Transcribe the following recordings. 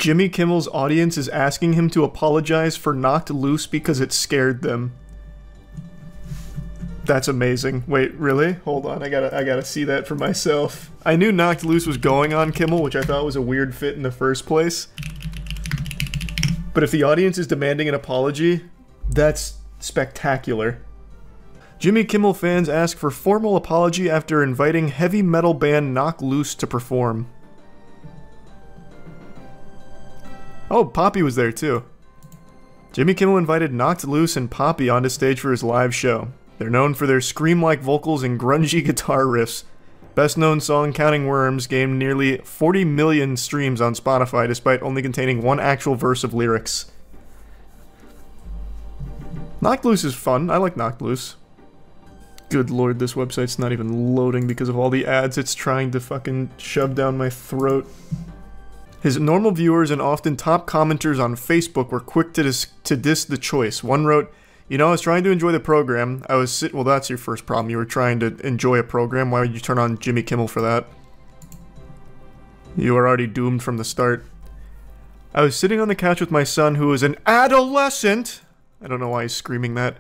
Jimmy Kimmel's audience is asking him to apologize for Knocked Loose because it scared them. That's amazing. Wait, really? Hold on, I gotta see that for myself. I knew Knocked Loose was going on Kimmel, which I thought was a weird fit in the first place. But if the audience is demanding an apology, that's spectacular. Jimmy Kimmel fans ask for formal apology after inviting heavy metal band Knocked Loose to perform. Oh, Poppy was there too. Jimmy Kimmel invited Knocked Loose and Poppy onto stage for his live show. They're known for their scream-like vocals and grungy guitar riffs. Best known song, Counting Worms, gained nearly 40 million streams on Spotify despite only containing one actual verse of lyrics. Knocked Loose is fun. I like Knocked Loose. Good lord, this website's not even loading because of all the ads it's trying to fucking shove down my throat. His normal viewers and often top commenters on Facebook were quick to diss the choice. One wrote, "You know, I was trying to enjoy the program. Well, that's your first problem. You were trying to enjoy a program. Why would you turn on Jimmy Kimmel for that? You were already doomed from the start. I was sitting on the couch with my son, who was an adolescent." I don't know why he's screaming that.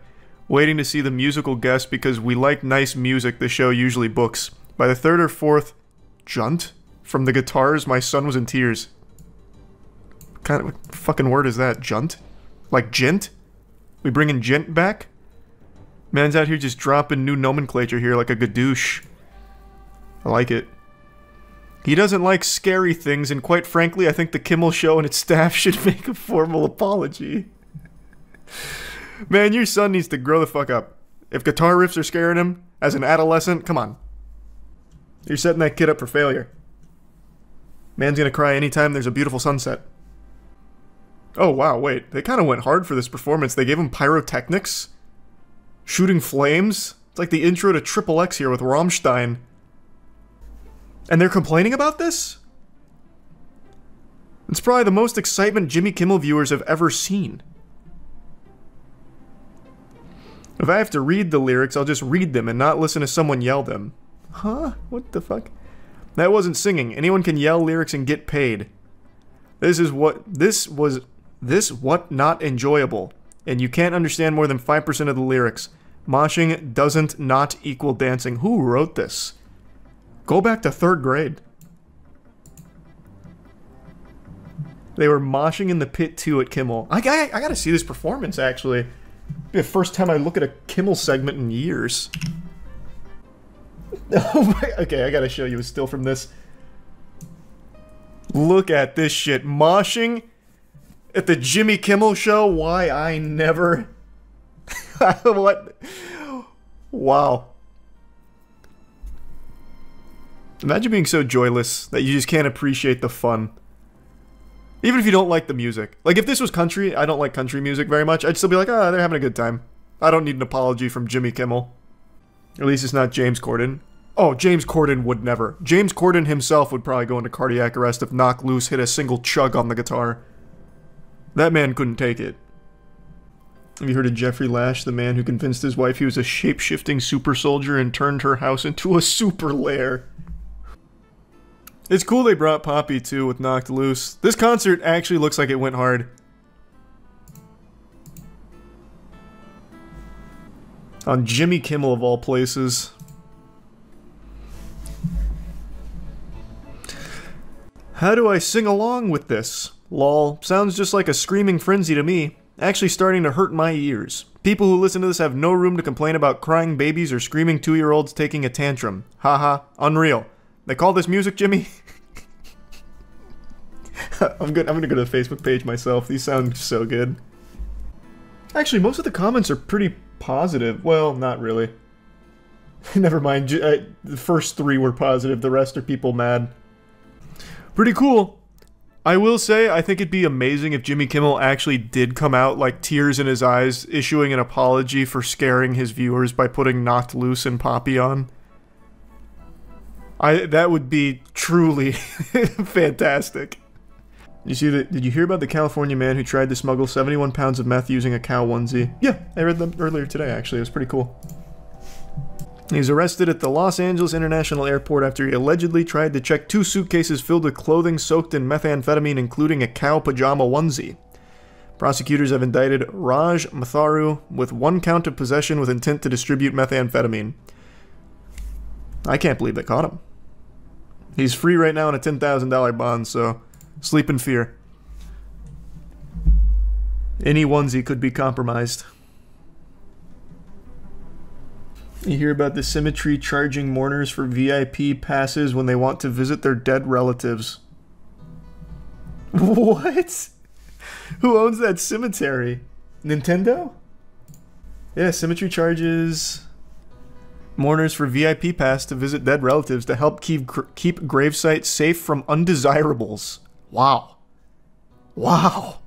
"Waiting to see the musical guest because we like nice music the show usually books. By the third or fourth junt from the guitars, my son was in tears." What kind of fucking word is that? Junt? Like gent? We bringing gent back? Man's out here just dropping new nomenclature here like a gadoosh. I like it. He doesn't like scary things, and quite frankly, I think the Kimmel Show and its staff should make a formal apology. Man, your son needs to grow the fuck up. If guitar riffs are scaring him, as an adolescent, come on. You're setting that kid up for failure. Man's gonna cry anytime there's a beautiful sunset. Oh wow, wait, they kind of went hard for this performance. They gave him pyrotechnics? Shooting flames? It's like the intro to Triple X here with Rammstein. And they're complaining about this? It's probably the most excitement Jimmy Kimmel viewers have ever seen. If I have to read the lyrics, I'll just read them and not listen to someone yell them. Huh? What the fuck? That wasn't singing. Anyone can yell lyrics and get paid. This what not enjoyable. And you can't understand more than 5% of the lyrics. Moshing doesn't not equal dancing. Who wrote this? Go back to 3rd grade. They were moshing in the pit too at Kimmel. I gotta see this performance actually. Be the first time I look at a Kimmel segment in years. Oh my, okay, I gotta show you a still from this. Look at this shit. Moshing at the Jimmy Kimmel Show? Why I never... What? Wow. Imagine being so joyless that you just can't appreciate the fun. Even if you don't like the music. Like, if this was country, I don't like country music very much, I'd still be like, ah, they're having a good time. I don't need an apology from Jimmy Kimmel. At least it's not James Corden. Oh, James Corden would never. James Corden himself would probably go into cardiac arrest if Knocked Loose hit a single chug on the guitar. That man couldn't take it. Have you heard of Jeffrey Lash, the man who convinced his wife he was a shape-shifting super soldier and turned her house into a super lair? It's cool they brought Poppy too with Knocked Loose. This concert actually looks like it went hard. On Jimmy Kimmel of all places. How do I sing along with this? Lol, sounds just like a screaming frenzy to me. Actually starting to hurt my ears. People who listen to this have no room to complain about crying babies or screaming 2-year-olds taking a tantrum. Haha, unreal. They call this music, Jimmy? I'm gonna go to the Facebook page myself. These sound so good. Actually, most of the comments are pretty positive. Well, not really. Never mind. The first 3 were positive. The rest are people mad. Pretty cool. I will say, I think it'd be amazing if Jimmy Kimmel actually did come out, like, tears in his eyes, issuing an apology for scaring his viewers by putting Knocked Loose and Poppy on. That would be truly fantastic. You see that? Did you hear about the California man who tried to smuggle 71 pounds of meth using a cow onesie? Yeah, I read them earlier today, actually. It was pretty cool. He's arrested at the Los Angeles International Airport after he allegedly tried to check 2 suitcases filled with clothing soaked in methamphetamine, including a cow pajama onesie. Prosecutors have indicted Raj Matharu with 1 count of possession with intent to distribute methamphetamine. I can't believe they caught him. He's free right now on a $10,000 bond, so sleep in fear. Any onesie could be compromised. You hear about the cemetery charging mourners for VIP passes when they want to visit their dead relatives. What? Who owns that cemetery? Nintendo? Yeah, cemetery charges mourners for VIP pass to visit dead relatives to help keep gravesites safe from undesirables. Wow. Wow.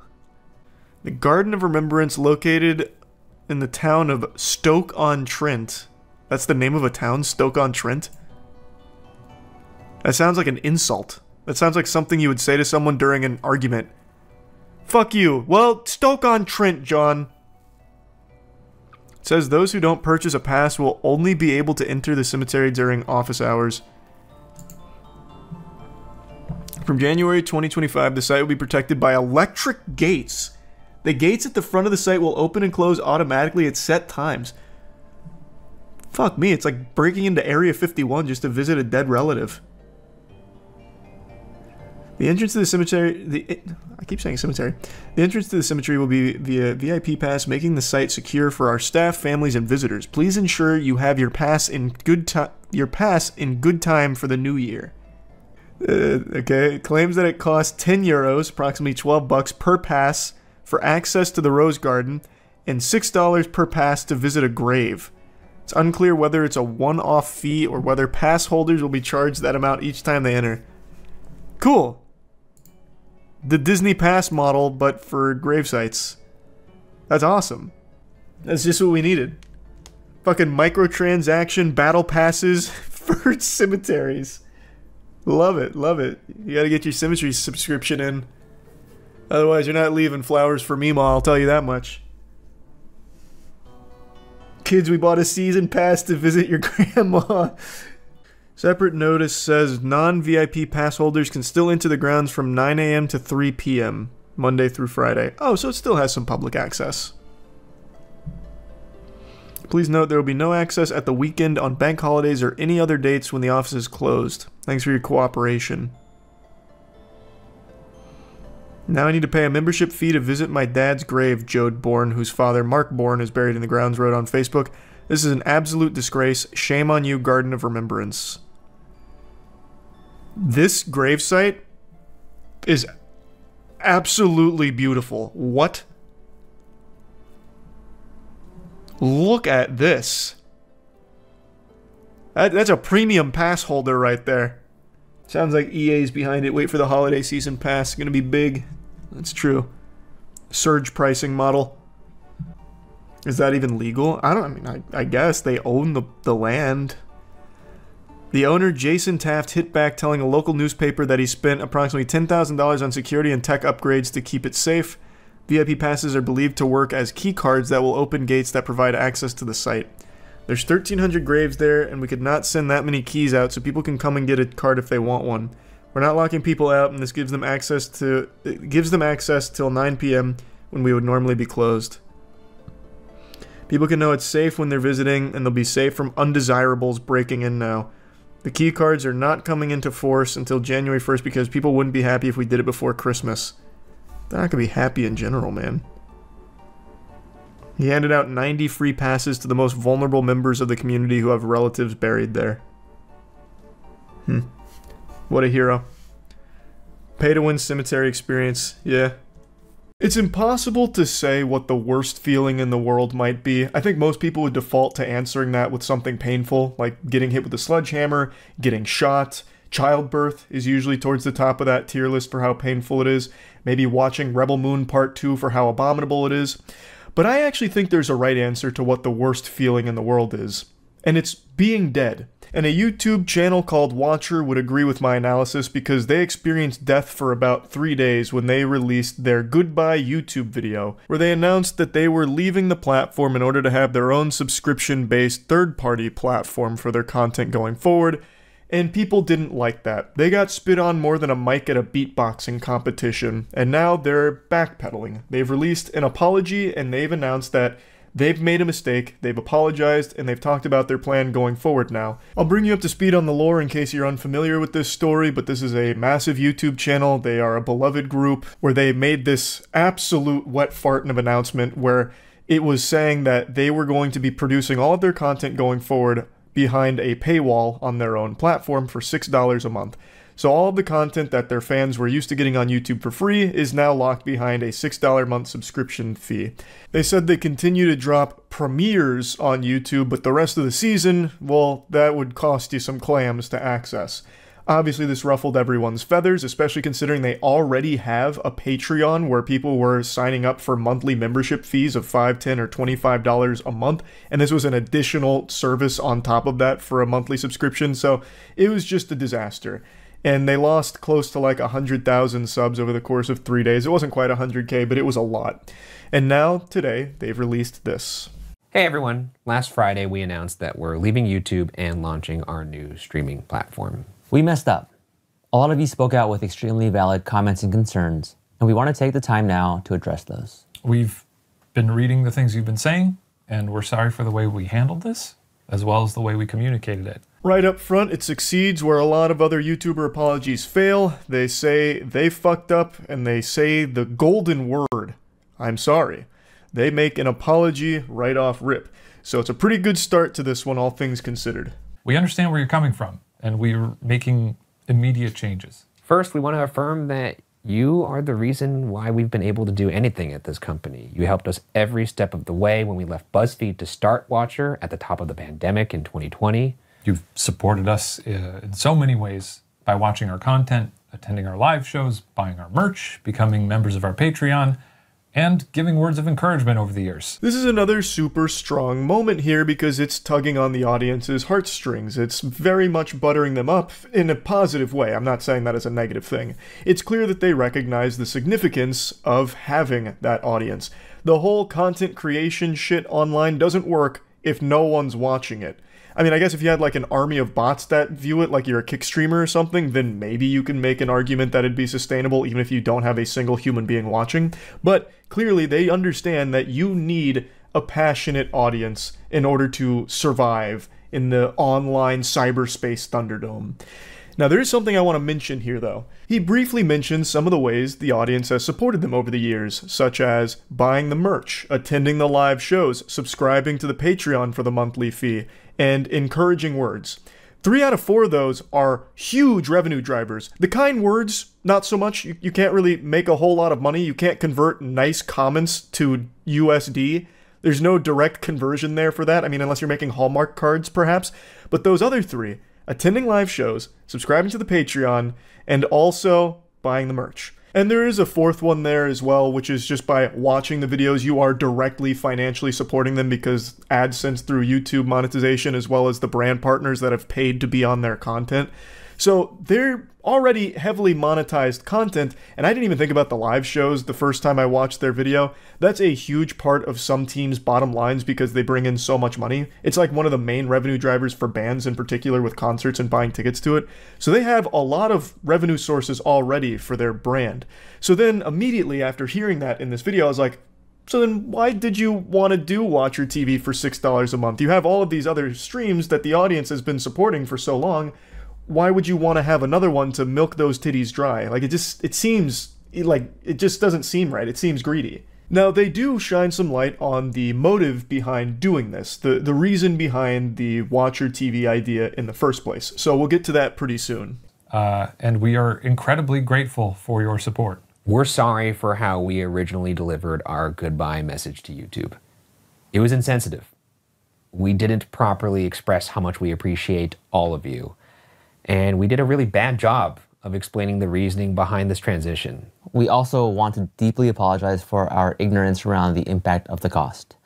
The Garden of Remembrance, located in the town of Stoke-on-Trent. That's the name of a town, Stoke-on-Trent? That sounds like an insult. That sounds like something you would say to someone during an argument. Fuck you. Well, Stoke-on-Trent, John. It says those who don't purchase a pass will only be able to enter the cemetery during office hours. From January 2025, the site will be protected by electric gates. The gates at the front of the site will open and close automatically at set times. Fuck me, it's like breaking into Area 51 just to visit a dead relative. The entrance to the cemetery... I keep saying cemetery. The entrance to the cemetery will be via VIP pass, making the site secure for our staff, families, and visitors. Please ensure you have your pass in good time for the new year. Okay, it claims that it costs 10 euros, approximately 12 bucks per pass for access to the Rose Garden, and $6 per pass to visit a grave. It's unclear whether it's a one-off fee or whether pass holders will be charged that amount each time they enter. Cool. The Disney Pass model, but for grave sites. That's awesome. That's just what we needed. Fucking microtransaction battle passes for cemeteries. Love it, love it. You gotta get your cemetery subscription in. Otherwise, you're not leaving flowers for Meemaw, I'll tell you that much. Kids, we bought a season pass to visit your grandma. Separate notice says non-VIP pass holders can still enter the grounds from 9 a.m. to 3 p.m. Monday through Friday. Oh, so it still has some public access. Please note there will be no access at the weekend, on bank holidays, or any other dates when the office is closed. Thanks for your cooperation. Now I need to pay a membership fee to visit my dad's grave, Jode Bourne, whose father, Mark Bourne, is buried in the grounds, wrote on Facebook. This is an absolute disgrace. Shame on you, Garden of Remembrance. This gravesite is absolutely beautiful. What? Look at this. That's a premium pass holder right there. Sounds like EA's behind it. Wait for the holiday season pass. It's gonna be big. That's true. Surge pricing model. Is that even legal? I guess they own the land. The owner, Jason Taft, hit back, telling a local newspaper that he spent approximately $10,000 on security and tech upgrades to keep it safe. VIP passes are believed to work as key cards that will open gates that provide access to the site. There's 1,300 graves there, and we could not send that many keys out, so people can come and get a card if they want one. We're not locking people out, and this gives them access till 9 p.m. when we would normally be closed. People can know it's safe when they're visiting, and they'll be safe from undesirables breaking in now. The key cards are not coming into force until January 1st because people wouldn't be happy if we did it before Christmas. They're not gonna be happy in general, man. He handed out 90 free passes to the most vulnerable members of the community who have relatives buried there. What a hero. Pay-to-win cemetery experience, yeah. It's impossible to say what the worst feeling in the world might be. I think most people would default to answering that with something painful, like getting hit with a sledgehammer, getting shot. Childbirth is usually towards the top of that tier list for how painful it is. Maybe watching Rebel Moon Part 2 for how abominable it is. But I actually think there's a right answer to what the worst feeling in the world is. And it's being dead. And a YouTube channel called Watcher would agree with my analysis because they experienced death for about 3 days when they released their Goodbye YouTube video, where they announced that they were leaving the platform in order to have their own subscription-based third-party platform for their content going forward. And people didn't like that. They got spit on more than a mic at a beatboxing competition, and now they're backpedaling. They've released an apology, and they've announced that they've made a mistake, they've apologized, and they've talked about their plan going forward now. I'll bring you up to speed on the lore in case you're unfamiliar with this story, but this is a massive YouTube channel. They are a beloved group where they made this absolute wet fart of an announcement where it was saying that they were going to be producing all of their content going forward behind a paywall on their own platform for $6 a month. So all of the content that their fans were used to getting on YouTube for free is now locked behind a $6 a month subscription fee. They said they continue to drop premieres on YouTube, but the rest of the season, well, that would cost you some clams to access. Obviously, this ruffled everyone's feathers, especially considering they already have a Patreon where people were signing up for monthly membership fees of $5, $10, or $25 a month, and this was an additional service on top of that for a monthly subscription, so it was just a disaster. And they lost close to like 100,000 subs over the course of 3 days. It wasn't quite 100K, but it was a lot. And now, today, they've released this. Hey everyone, last Friday we announced that we're leaving YouTube and launching our new streaming platform. We messed up. A lot of you spoke out with extremely valid comments and concerns, and we want to take the time now to address those. We've been reading the things you've been saying, and we're sorry for the way we handled this, as well as the way we communicated it. Right up front, it succeeds where a lot of other YouTuber apologies fail. They say they fucked up, and they say the golden word, I'm sorry. They make an apology right off rip. So it's a pretty good start to this one, all things considered. We understand where you're coming from, and we're making immediate changes. First, we want to affirm that you are the reason why we've been able to do anything at this company. You helped us every step of the way when we left BuzzFeed to start Watcher at the top of the pandemic in 2020. You've supported us in so many ways by watching our content, attending our live shows, buying our merch, becoming members of our Patreon, and giving words of encouragement over the years. This is another super strong moment here because it's tugging on the audience's heartstrings. It's very much buttering them up in a positive way. I'm not saying that as a negative thing. It's clear that they recognize the significance of having that audience. The whole content creation shit online doesn't work if no one's watching it. I mean, I guess if you had like an army of bots that view it, like you're a kick streamer or something, then maybe you can make an argument that it'd be sustainable even if you don't have a single human being watching. But clearly they understand that you need a passionate audience in order to survive in the online cyberspace Thunderdome. Now, there is something I want to mention here, though. He briefly mentions some of the ways the audience has supported them over the years, such as buying the merch, attending the live shows, subscribing to the Patreon for the monthly fee, and encouraging words. 3 out of 4 of those are huge revenue drivers. The kind words, not so much. You can't really make a whole lot of money. You can't convert nice comments to USD. There's no direct conversion there for that. I mean, unless you're making Hallmark cards, perhaps. But those other 3, attending live shows, subscribing to the Patreon, and also buying the merch. And there is a 4th one there as well, which is just by watching the videos, you are directly financially supporting them because AdSense through YouTube monetization, as well as the brand partners that have paid to be on their content. So they're already heavily monetized content, and I didn't even think about the live shows the first time I watched their video. That's a huge part of some teams' bottom lines because they bring in so much money. It's like one of the main revenue drivers for bands in particular with concerts and buying tickets to it. So they have a lot of revenue sources already for their brand. So then immediately after hearing that in this video, I was like, so then why did you want to do Watcher TV for $6 a month? You have all of these other streams that the audience has been supporting for so long. Why would you want to have another one to milk those titties dry? Like, it seems like it just doesn't seem right. It seems greedy. Now, they do shine some light on the motive behind doing this, the reason behind the Watcher TV idea in the first place. So we'll get to that pretty soon. And we are incredibly grateful for your support. We're sorry for how we originally delivered our goodbye message to YouTube. It was insensitive. We didn't properly express how much we appreciate all of you. And we did a really bad job of explaining the reasoning behind this transition. We also want to deeply apologize for our ignorance around the impact of the cost.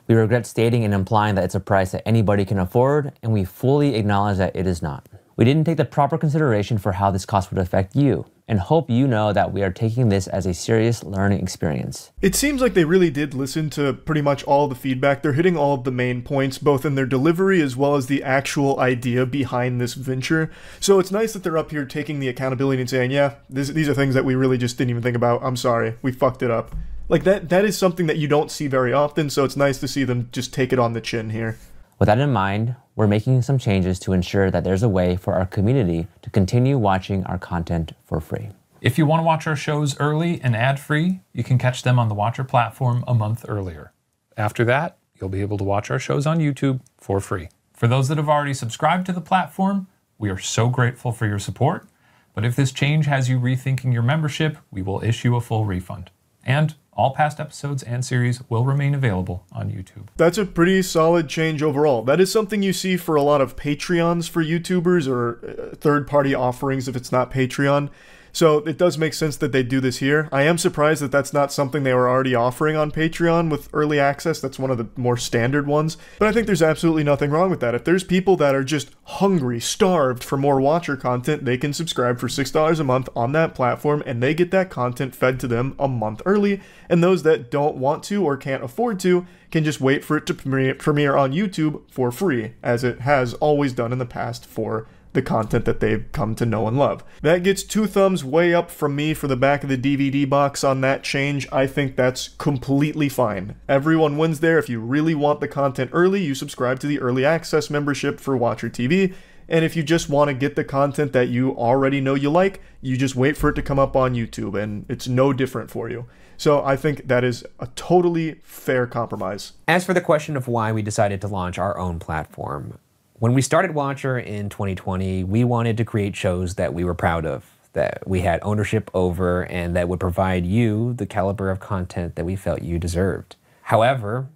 We regret stating and implying that it's a price that anybody can afford, and we fully acknowledge that it is not. We didn't take the proper consideration for how this cost would affect you, and hope you know that we are taking this as a serious learning experience. It seems like they really did listen to pretty much all the feedback. They're hitting all of the main points, both in their delivery as well as the actual idea behind this venture. So it's nice that they're up here taking the accountability and saying, yeah, these are things that we really just didn't even think about. I'm sorry, we fucked it up. Like that is something that you don't see very often, so it's nice to see them just take it on the chin here. With that in mind, we're making some changes to ensure that there's a way for our community to continue watching our content for free. If you want to watch our shows early and ad-free, you can catch them on the Watcher platform a month earlier. After that, you'll be able to watch our shows on YouTube for free. For those that have already subscribed to the platform, we are so grateful for your support. But if this change has you rethinking your membership, we will issue a full refund. And all past episodes and series will remain available on YouTube. That's a pretty solid change overall. That is something you see for a lot of Patreons for YouTubers or third-party offerings if it's not Patreon. So it does make sense that they do this here. I am surprised that that's not something they were already offering on Patreon with early access. That's one of the more standard ones. But I think there's absolutely nothing wrong with that. If there's people that are just hungry, starved for more Watcher content, they can subscribe for $6 a month on that platform and they get that content fed to them a month early. And those that don't want to or can't afford to can just wait for it to premiere on YouTube for free, as it has always done in the past for the content that they've come to know and love. That gets 2 thumbs way up from me for the back of the DVD box on that change. I think that's completely fine. Everyone wins there. If you really want the content early, you subscribe to the early access membership for Watcher TV. And if you just want to get the content that you already know you like, you just wait for it to come up on YouTube, and it's no different for you. So I think that is a totally fair compromise. As for the question of why we decided to launch our own platform, when we started Watcher in 2020, we wanted to create shows that we were proud of, that we had ownership over, and that would provide you the caliber of content that we felt you deserved. However,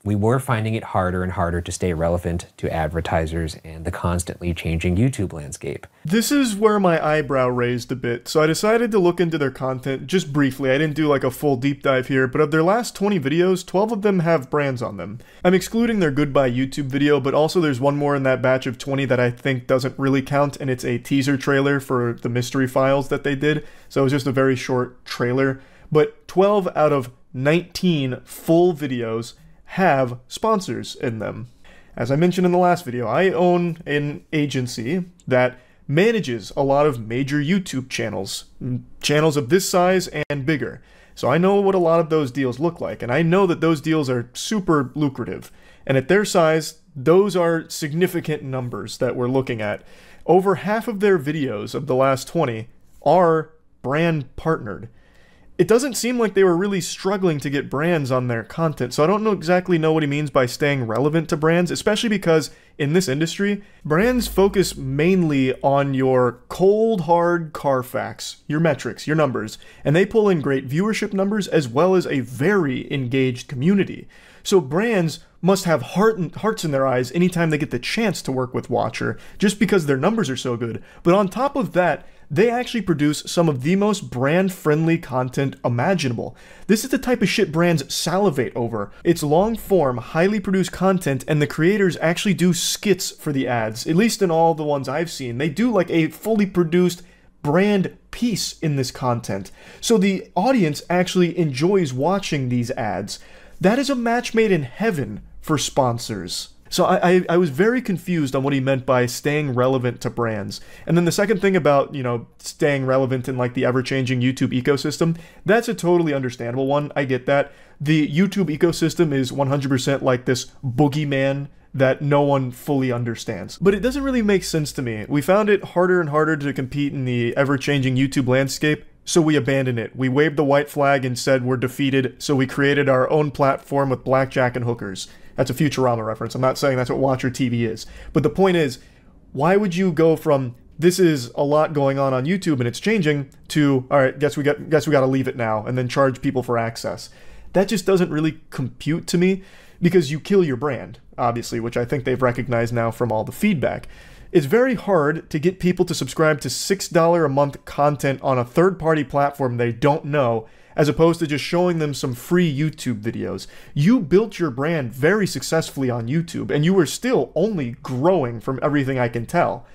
we were finding it harder and harder to stay relevant to advertisers and the constantly changing YouTube landscape. This is where my eyebrow raised a bit, so I decided to look into their content just briefly. I didn't do like a full deep dive here, but of their last 20 videos, 12 of them have brands on them. I'm excluding their Goodbye YouTube video, but also there's one more in that batch of 20 that I think doesn't really count, and it's a teaser trailer for the Mystery Files that they did, so it was just a very short trailer. But 12 out of 19 full videos have sponsors in them. As I mentioned in the last video, I own an agency that manages a lot of major YouTube channels of this size and bigger. So I know what a lot of those deals look like, and I know that those deals are super lucrative. And at their size, those are significant numbers that we're looking at. Over half of their videos of the last 20 are brand partnered. It doesn't seem like they were really struggling to get brands on their content, so I don't exactly know what he means by staying relevant to brands, especially because in this industry, brands focus mainly on your cold, hard Carfax, your metrics, your numbers, and they pull in great viewership numbers as well as a very engaged community. So brands must have hearts in their eyes anytime they get the chance to work with Watcher, just because their numbers are so good. But on top of that, they actually produce some of the most brand-friendly content imaginable. This is the type of shit brands salivate over. It's long-form, highly produced content, and the creators actually do skits for the ads. At least in all the ones I've seen. They do like a fully produced brand piece in this content. So the audience actually enjoys watching these ads. That is a match made in heaven for sponsors. So I was very confused on what he meant by staying relevant to brands. And then the second thing about, staying relevant in like the ever-changing YouTube ecosystem, that's a totally understandable one. I get that. The YouTube ecosystem is 100% like this boogeyman that no one fully understands. But it doesn't really make sense to me. We found it harder and harder to compete in the ever-changing YouTube landscape, so we abandoned it. We waved the white flag and said we're defeated, so we created our own platform with blackjack and hookers. That's a Futurama reference. I'm not saying that's what Watcher TV is. But the point is, why would you go from this is a lot going on YouTube and it's changing to, all right, guess we got to leave it now and then charge people for access? That just doesn't really compute to me, because you kill your brand, obviously, which I think they've recognized now from all the feedback. It's very hard to get people to subscribe to $6 a month content on a third-party platform they don't know, as opposed to just showing them some free YouTube videos. You built your brand very successfully on YouTube, and you are still only growing from everything I can tell.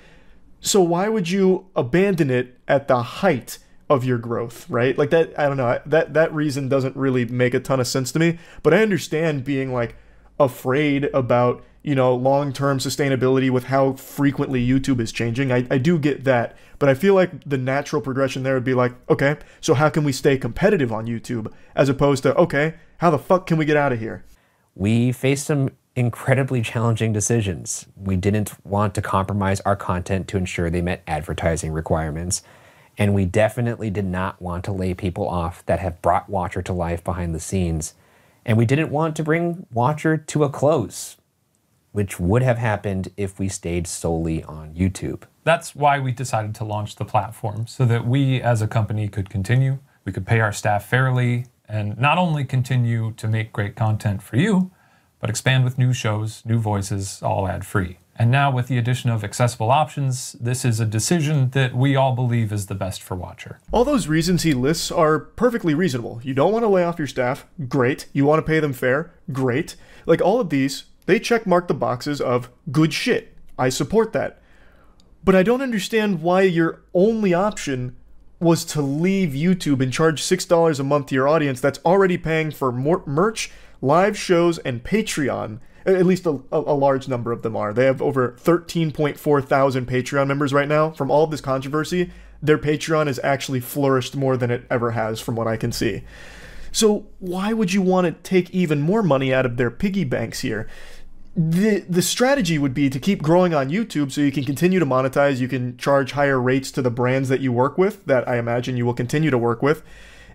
So why would you abandon it at the height of your growth, right? Like that, I don't know, that reason doesn't really make a ton of sense to me, but I understand being like afraid about, you know, long-term sustainability with how frequently YouTube is changing. I do get that, but I feel like the natural progression there would be like, okay, so how can we stay competitive on YouTube, as opposed to, okay, how the fuck can we get out of here? We faced some incredibly challenging decisions. We didn't want to compromise our content to ensure they met advertising requirements, and we definitely did not want to lay people off that have brought Watcher to life behind the scenes, and we didn't want to bring Watcher to a close, which would have happened if we stayed solely on YouTube. That's why we decided to launch the platform, so that we as a company could continue, we could pay our staff fairly, and not only continue to make great content for you, but expand with new shows, new voices, all ad-free. And now with the addition of accessible options, this is a decision that we all believe is the best for Watcher. All those reasons he lists are perfectly reasonable. You don't want to lay off your staff, great. You want to pay them fair, great. Like all of these, they check mark the boxes of good shit. I support that. But I don't understand why your only option was to leave YouTube and charge $6 a month to your audience that's already paying for more merch, live shows, and Patreon. At least a large number of them are. They have over 13.4 thousand Patreon members right now. From all of this controversy, their Patreon has actually flourished more than it ever has, from what I can see. So why would you want to take even more money out of their piggy banks here? The strategy would be to keep growing on YouTube so you can continue to monetize, you can charge higher rates to the brands that you work with, that I imagine you will continue to work with.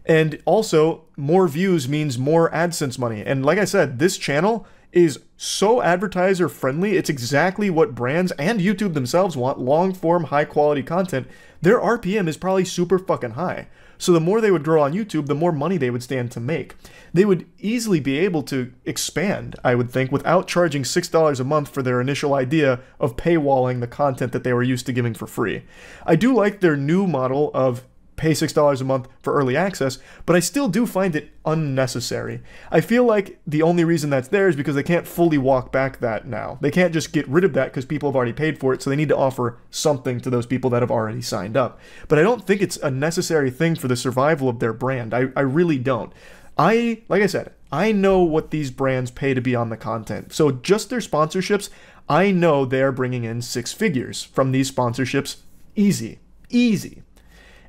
And also, more views means more AdSense money. And like I said, this channel is so advertiser friendly. It's exactly what brands and YouTube themselves want, long form, high quality content. Their RPM is probably super fucking high. So the more they would grow on YouTube, the more money they would stand to make. They would easily be able to expand, I would think, without charging $6 a month for their initial idea of paywalling the content that they were used to giving for free. I do like their new model of pay $6 a month for early access, but I still do find it unnecessary. I feel like the only reason that's there is because they can't fully walk back that now. They can't just get rid of that because people have already paid for it, so they need to offer something to those people that have already signed up. But I don't think it's a necessary thing for the survival of their brand. I really don't. Like I said, I know what these brands pay to be on the content. So just their sponsorships, I know they're bringing in six figures from these sponsorships. Easy. Easy.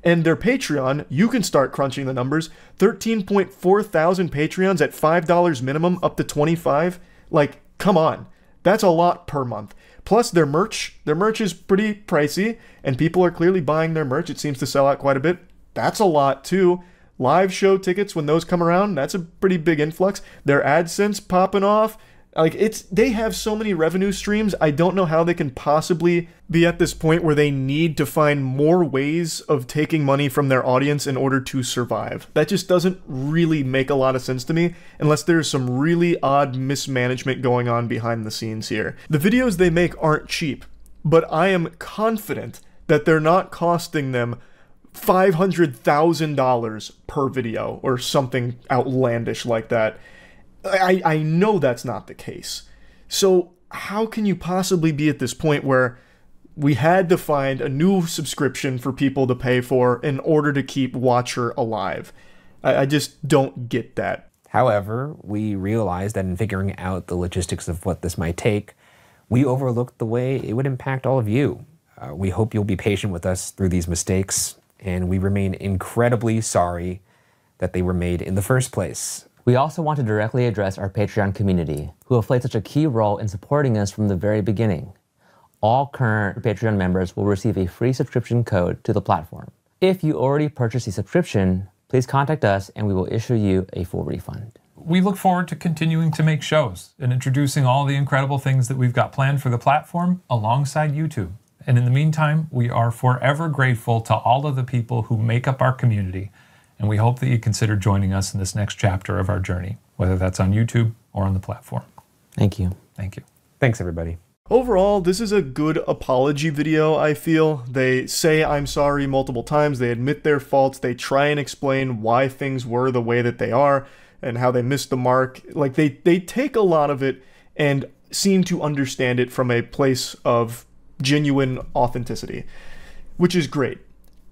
And their Patreon, you can start crunching the numbers. 13.4 thousand Patreons at $5 minimum, up to $25. Like, come on. That's a lot per month. Plus their merch. Their merch is pretty pricey, and people are clearly buying their merch. It seems to sell out quite a bit. That's a lot too. Live show tickets, when those come around, that's a pretty big influx. Their AdSense popping off. Like, they have so many revenue streams, I don't know how they can possibly be at this point where they need to find more ways of taking money from their audience in order to survive. That just doesn't really make a lot of sense to me, unless there's some really odd mismanagement going on behind the scenes here. The videos they make aren't cheap, but I am confident that they're not costing them $500,000 per video or something outlandish like that. I know that's not the case. So how can you possibly be at this point where we had to find a new subscription for people to pay for in order to keep Watcher alive? I just don't get that. However, we realized that in figuring out the logistics of what this might take, we overlooked the way it would impact all of you. We hope you'll be patient with us through these mistakes, and we remain incredibly sorry that they were made in the first place. We also want to directly address our Patreon community, who have played such a key role in supporting us from the very beginning. All current Patreon members will receive a free subscription code to the platform. If you already purchased a subscription, please contact us and we will issue you a full refund. We look forward to continuing to make shows and introducing all the incredible things that we've got planned for the platform alongside YouTube. And in the meantime, we are forever grateful to all of the people who make up our community, and we hope that you consider joining us in this next chapter of our journey, whether that's on YouTube or on the platform. Thank you. Thank you. Thanks, everybody. Overall, this is a good apology video, I feel. They say I'm sorry multiple times, they admit their faults, they try and explain why things were the way that they are, and how they missed the mark. Like, they take a lot of it and seem to understand it from a place of genuine authenticity, which is great.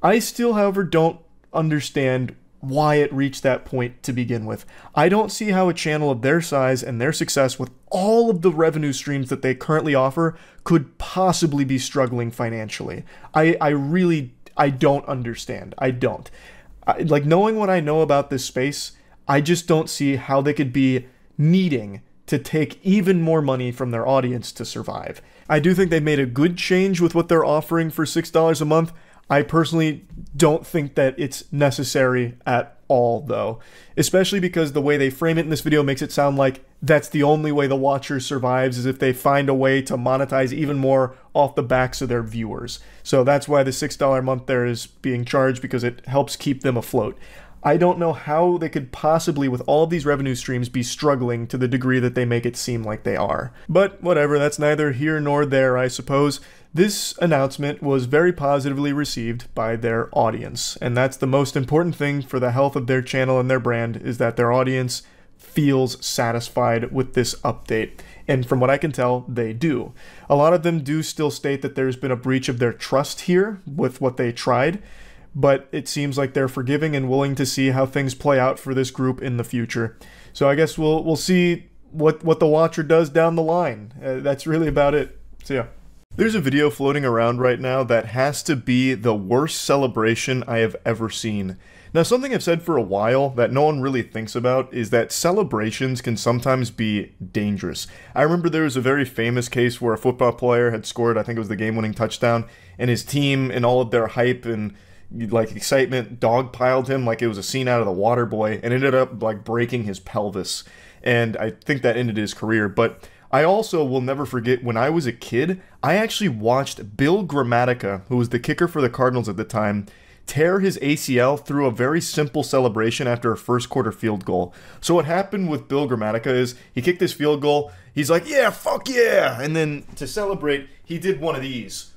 I still, however, don't understand why it reached that point to begin with. I don't see how a channel of their size and their success with all of the revenue streams that they currently offer could possibly be struggling financially. I really don't understand. I don't. Like, knowing what I know about this space, I just don't see how they could be needing to take even more money from their audience to survive. I do think they made a good change with what they're offering for $6 a month. I personally don't think that it's necessary at all, though, especially because the way they frame it in this video makes it sound like that's the only way the watcher survives, is if they find a way to monetize even more off the backs of their viewers. So that's why the $6 a month there is being charged, because it helps keep them afloat. I don't know how they could possibly, with all of these revenue streams, be struggling to the degree that they make it seem like they are. But whatever, that's neither here nor there, I suppose. This announcement was very positively received by their audience, and that's the most important thing for the health of their channel and their brand, is that their audience feels satisfied with this update. And from what I can tell, they do. A lot of them do still state that there's been a breach of their trust here with what they tried, but it seems like they're forgiving and willing to see how things play out for this group in the future. So I guess we'll see what the watcher does down the line. That's really about it. So yeah. There's a video floating around right now that has to be the worst celebration I have ever seen. Now, something I've said for a while that no one really thinks about is that celebrations can sometimes be dangerous. I remember there was a very famous case where a football player had scored, I think it was the game-winning touchdown, and his team and all of their hype and like excitement dogpiled him like it was a scene out of The Waterboy, and ended up like breaking his pelvis. And I think that ended his career. But I also will never forget, when I was a kid, I actually watched Bill Gramatica, who was the kicker for the Cardinals at the time, tear his ACL through a very simple celebration after a first quarter field goal. So what happened with Bill Gramatica is he kicked this field goal, he's like, yeah, fuck yeah! And then to celebrate, he did one of these.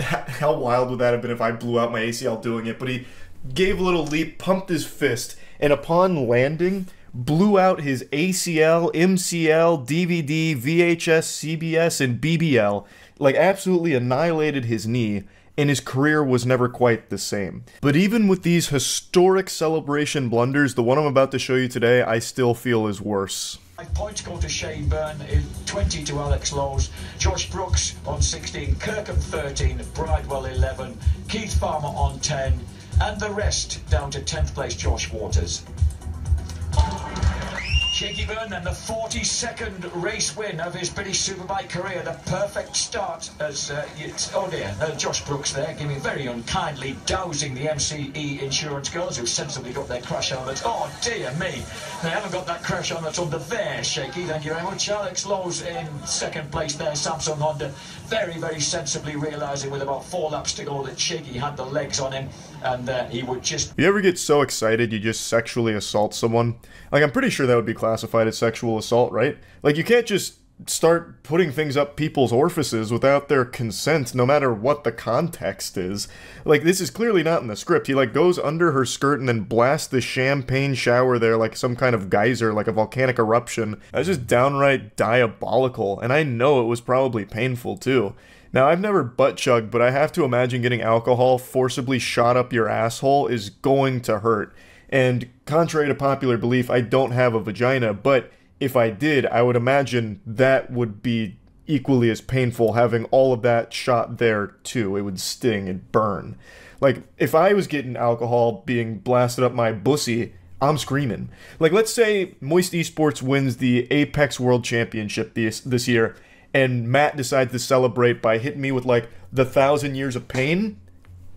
How wild would that have been if I blew out my ACL doing it? But he gave a little leap, pumped his fist, and upon landing, blew out his ACL, MCL, DVD, VHS, CBS, and BBL, like absolutely annihilated his knee, and his career was never quite the same. But even with these historic celebration blunders, the one I'm about to show you today, I still feel is worse. 5 points go to Shea Byrne, 20 to Alex Lowe's, Josh Brooks on 16, Kirkham 13, Bridewell 11, Keith Farmer on 10, and the rest down to 10th place Josh Waters. Shaky Byrne, then the 42nd race win of his British Superbike career. The perfect start as, Josh Brooks there, giving very unkindly dousing the MCE insurance girls who sensibly got their crash helmets. Oh dear me, they haven't got that crash helmet under there, Shaky. Thank you very much. Alex Lowe's in second place there, Samsung Honda. Very, very sensibly realising with about 4 laps to go that Shaky had the legs on him, and he would just... You ever get so excited you just sexually assault someone? Like, I'm pretty sure that would be classified as sexual assault, right? Like, you can't just start putting things up people's orifices without their consent, no matter what the context is. Like, this is clearly not in the script. He, like, goes under her skirt and then blasts the champagne shower there like some kind of geyser, like a volcanic eruption. That's just downright diabolical, and I know it was probably painful, too. Now, I've never butt-chugged, but I have to imagine getting alcohol forcibly shot up your asshole is going to hurt. And contrary to popular belief, I don't have a vagina, but if I did, I would imagine that would be equally as painful, having all of that shot there too. It would sting and burn. Like, if I was getting alcohol being blasted up my bussy, I'm screaming. Like, let's say Moist Esports wins the Apex World Championship this year, and Matt decides to celebrate by hitting me with, like, the 1,000 years of pain.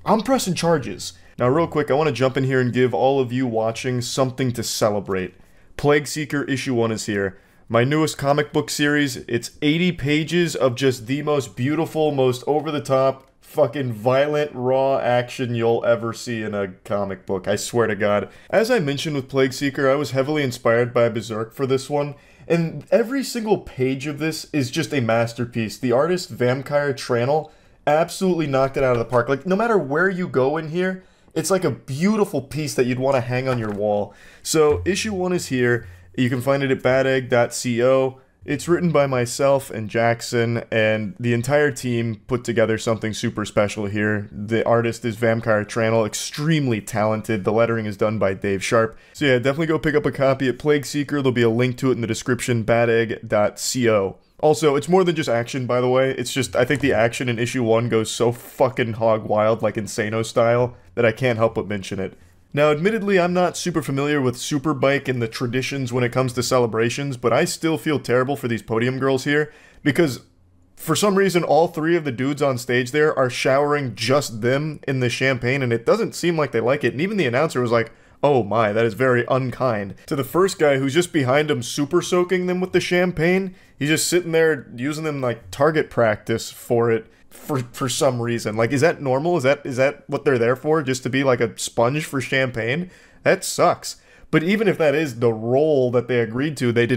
I'm pressing charges. Now, real quick, I want to jump in here and give all of you watching something to celebrate. Plague Seeker issue 1 is here. My newest comic book series. It's 80 pages of just the most beautiful, most over-the-top, fucking violent, raw action you'll ever see in a comic book. I swear to God. As I mentioned with Plague Seeker, I was heavily inspired by Berserk for this one. And every single page of this is just a masterpiece. The artist, Vampire Tranel, absolutely knocked it out of the park. Like, no matter where you go in here, it's like a beautiful piece that you'd want to hang on your wall. So, issue 1 is here. You can find it at badegg.co. It's written by myself and Jackson, and the entire team put together something super special here. The artist is Vampire Tranel, extremely talented. The lettering is done by Dave Sharp. So yeah, definitely go pick up a copy at Plague Seeker. There'll be a link to it in the description, badegg.co. Also, it's more than just action, by the way. It's just, I think the action in issue 1 goes so fucking hog wild, like Insano style, that I can't help but mention it. Now, admittedly, I'm not super familiar with Superbike and the traditions when it comes to celebrations, but I still feel terrible for these podium girls here, because for some reason, all 3 of the dudes on stage there are showering just them in the champagne, and it doesn't seem like they like it, and even the announcer was like, oh my, that is very unkind. To the first guy who's just behind him super soaking them with the champagne, he's just sitting there using them like target practice for it. For some reason. Like, is that normal? Is that what they're there for? Just to be like a sponge for champagne? That sucks. But even if that is the role that they agreed to, they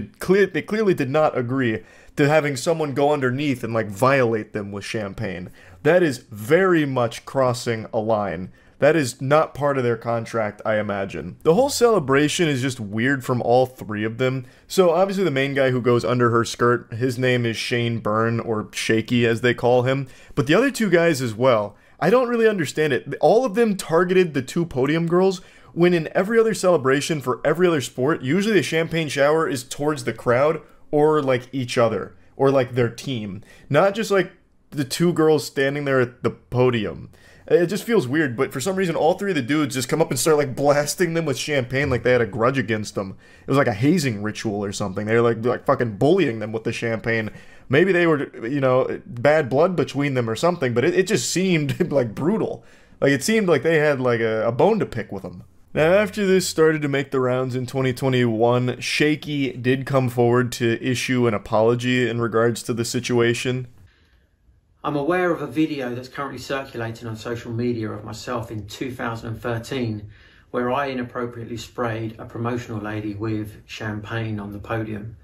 clearly did not agree to having someone go underneath and like violate them with champagne. That is very much crossing a line. That is not part of their contract, I imagine. The whole celebration is just weird from all 3 of them. So obviously the main guy who goes under her skirt, his name is Shane Byrne, or Shaky as they call him. But the other 2 guys as well, I don't really understand it. All of them targeted the 2 podium girls, when in every other celebration for every other sport, usually the champagne shower is towards the crowd, or like each other, or like their team. Not just like the 2 girls standing there at the podium. It just feels weird, but for some reason, all 3 of the dudes just come up and start, like, blasting them with champagne like they had a grudge against them. It was like a hazing ritual or something. They were, like fucking bullying them with the champagne. Maybe they were, you know, bad blood between them or something, but it just seemed, like, brutal. Like, it seemed like they had, like, a bone to pick with them. Now, after this started to make the rounds in 2021, Shaky did come forward to issue an apology in regards to the situation. I'm aware of a video that's currently circulating on social media of myself in 2013 where I inappropriately sprayed a promotional lady with champagne on the podium.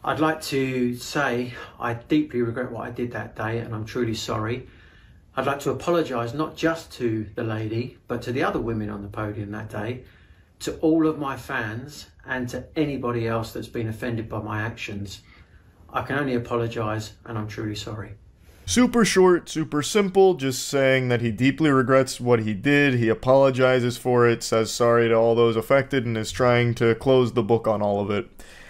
I'd like to say I deeply regret what I did that day and I'm truly sorry. I'd like to apologise not just to the lady but to the other women on the podium that day, to all of my fans and to anybody else that's been offended by my actions. I can only apologise and I'm truly sorry. Super short, super simple, just saying that he deeply regrets what he did, he apologizes for it, says sorry to all those affected, and is trying to close the book on all of it.